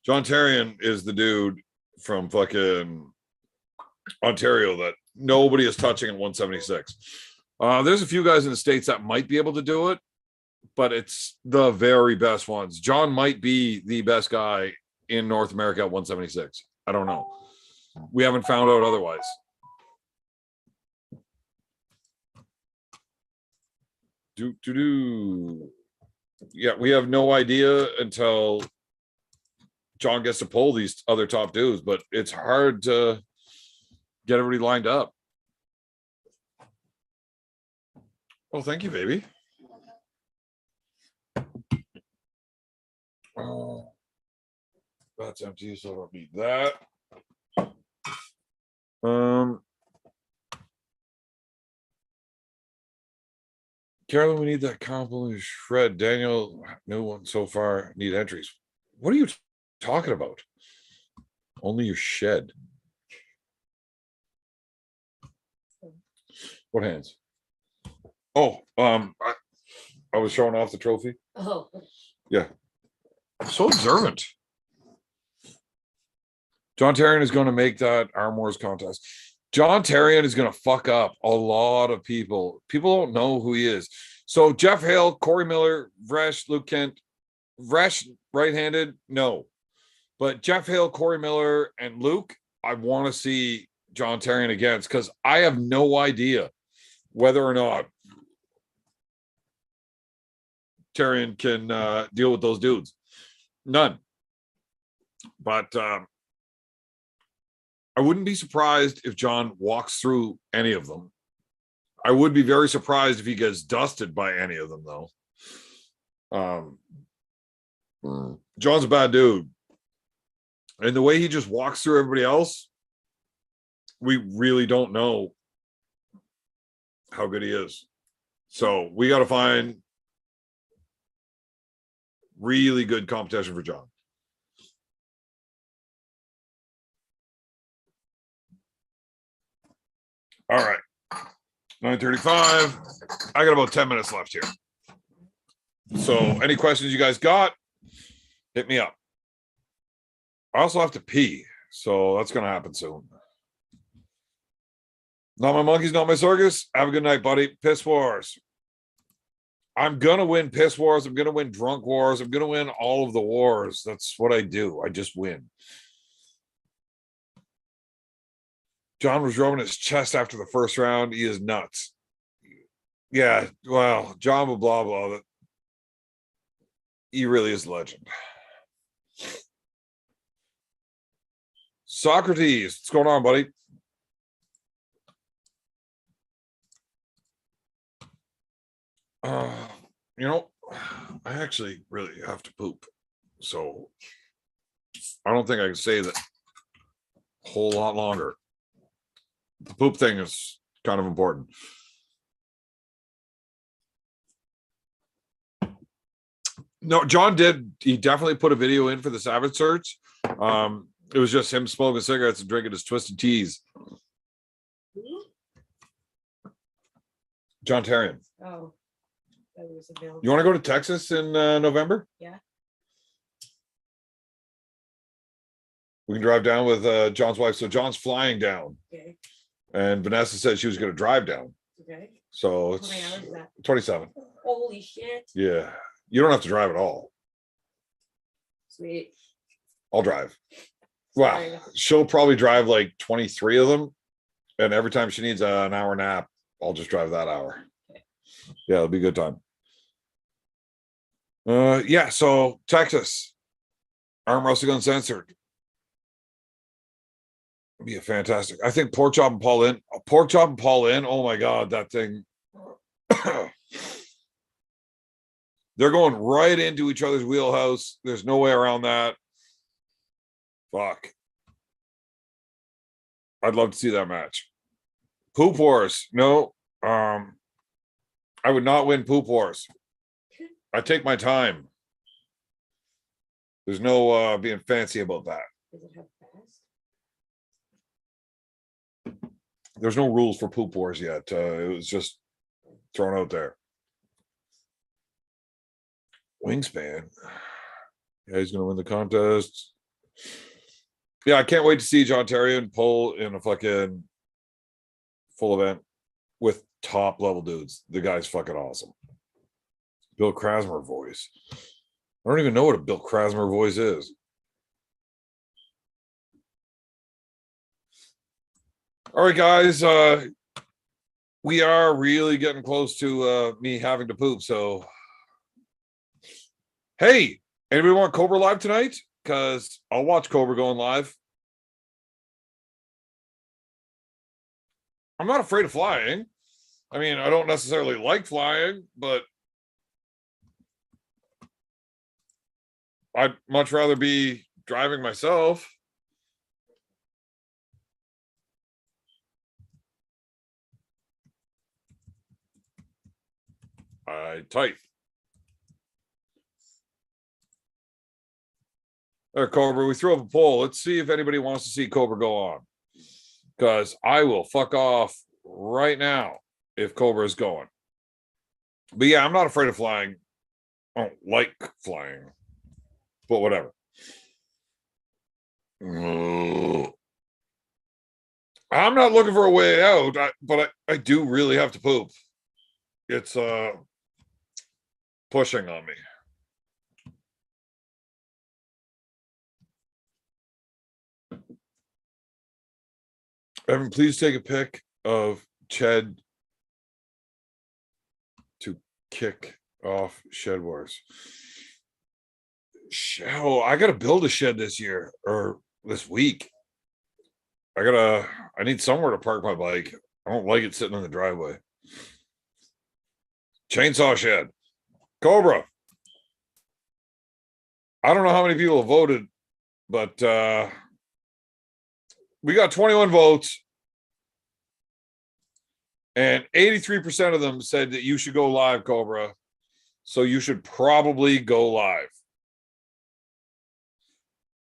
John Tarion is the dude from fucking Ontario that nobody is touching at 176. There's a few guys in the States that might be able to do it, but it's the very best ones. John might be the best guy in North America at 176. I don't know. We haven't found out otherwise. Yeah, we have no idea until John gets to pull these other top dudes, but it's hard to get everybody lined up. Oh, thank you, baby. Oh, that's empty, so I don't need that. Carolyn, we need that compliment shred. Daniel, no one so far. Need entries. What are you talking about? Only your shed. What hands? Oh, I was showing off the trophy. Oh, Yeah. So observant. John Tarion is going to make that Arm Wars contest. John Tarion is going to fuck up a lot of people. People don't know who he is. So Jeff Hale, Corey Miller, Vresh, Luke Kent. Vresh right-handed? No. But Jeff Hale, Corey Miller, and Luke, I want to see John Tarion against, because I have no idea whether or not Tarion can deal with those dudes. None. But I wouldn't be surprised if John walks through any of them. I would be very surprised if he gets dusted by any of them, though. John's a bad dude. And the way he just walks through everybody else, we really don't know how good he is. So we got to find Really good competition for John. All right. 9:35. I got about 10 minutes left here. So any questions you guys got, hit me up. I also have to pee, so that's going to happen soon. Not my monkeys, not my circus. Have a good night, buddy. Piss wars. I'm going to win piss wars. I'm going to win drunk wars. I'm going to win all of the wars. That's what I do. I just win. John was rubbing his chest after the first round. He is nuts. Yeah, well, John blah, blah. He really is a legend. Socrates, what's going on, buddy? You know, I actually really have to poop. So I don't think I can say that a whole lot longer. The poop thing is kind of important. No, John did. He definitely put a video in for the Savage Search. It was just him smoking cigarettes and drinking his twisted teas. John Tarion. Oh, that was available. You want to go to Texas in November? Yeah. We can drive down with John's wife. So John's flying down. Okay. And Vanessa said she was going to drive down. Okay. So How it's many hours is that? 27. Holy shit. Yeah. You don't have to drive at all. Sweet. I'll drive. Wow. Sorry. She'll probably drive like 23 of them. And every time she needs an hour nap, I'll just drive that hour. Okay. Yeah, it'll be a good time. Yeah, so Texas. Arm wrestling uncensored. Be a fantastic. I think pork chop and Paul in. Oh my god, that thing. They're going right into each other's wheelhouse. There's no way around that. Fuck. I'd love to see that match. Poop wars. No. I would not win poop wars. I take my time. There's no being fancy about that. Does it have fast? There's no rules for poop wars yet. It was just thrown out there. Wingspan. Yeah, he's gonna win the contest. Yeah, I can't wait to see John Tarion pull in a fucking full event with top level dudes. The guy's fucking awesome. Bill Krasmer voice. I don't even know what a Bill Krasmer voice is. All right, guys. We are really getting close to me having to poop. So, hey, anybody want Cobra live tonight? Because I'll watch Cobra going live. I'm not afraid of flying. I mean, I don't necessarily like flying, but I'd much rather be driving myself. I type. All right, Cobra, we threw up a poll. Let's see if anybody wants to see Cobra go on. Because I will fuck off right now if Cobra is going. But yeah, I'm not afraid of flying. I don't like flying. But whatever. I'm not looking for a way out, but I do really have to poop. It's pushing on me. Evan, please take a pic of Ched to kick off Shed Wars. Oh, I gotta build a shed this year or this week. I need somewhere to park my bike. I don't like it sitting in the driveway. Chainsaw shed. Cobra. I don't know how many people have voted, but we got 21 votes. And 83% of them said that you should go live, Cobra. So you should probably go live.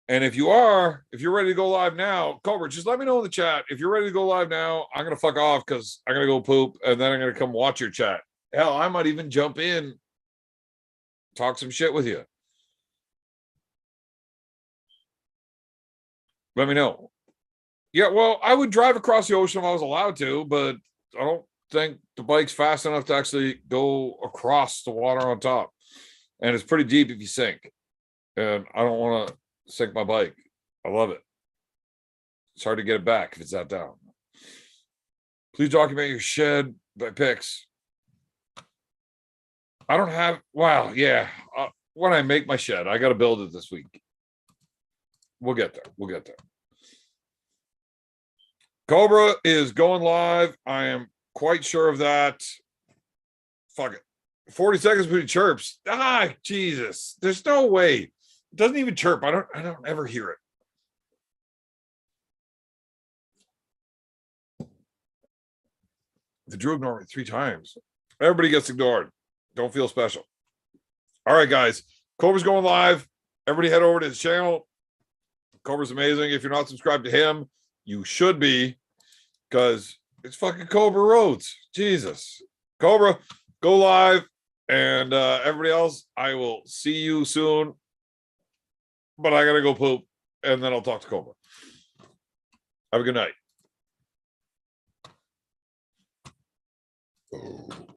And if you're ready to go live now, Cobra, just let me know in the chat. If you're ready to go live now, I'm going to fuck off because I'm going to go poop and then I'm going to come watch your chat. Hell, I might even jump in, talk some shit with you. Let me know. Yeah, well, I would drive across the ocean if I was allowed to, but I don't think the bike's fast enough to actually go across the water on top. And it's pretty deep if you sink. And I don't want to sink my bike. I love it. It's hard to get it back if it's that down. Please document your shed by pics. I don't have, wow, yeah. When I make my shed, I got to build it this week. We'll get there. We'll get there. Cobra is going live. I am quite sure of that. Fuck it. 40 seconds between chirps. Ah, Jesus. There's no way. It doesn't even chirp. I don't ever hear it. The Drew ignored me 3 times. Everybody gets ignored. Don't feel special. All right, guys. Cobra's going live. Everybody head over to his channel. Cobra's amazing. If you're not subscribed to him, you should be, because it's fucking Cobra Roads. Jesus. Cobra, go live. And everybody else, I will see you soon. But I got to go poop. And then I'll talk to Cobra. Have a good night.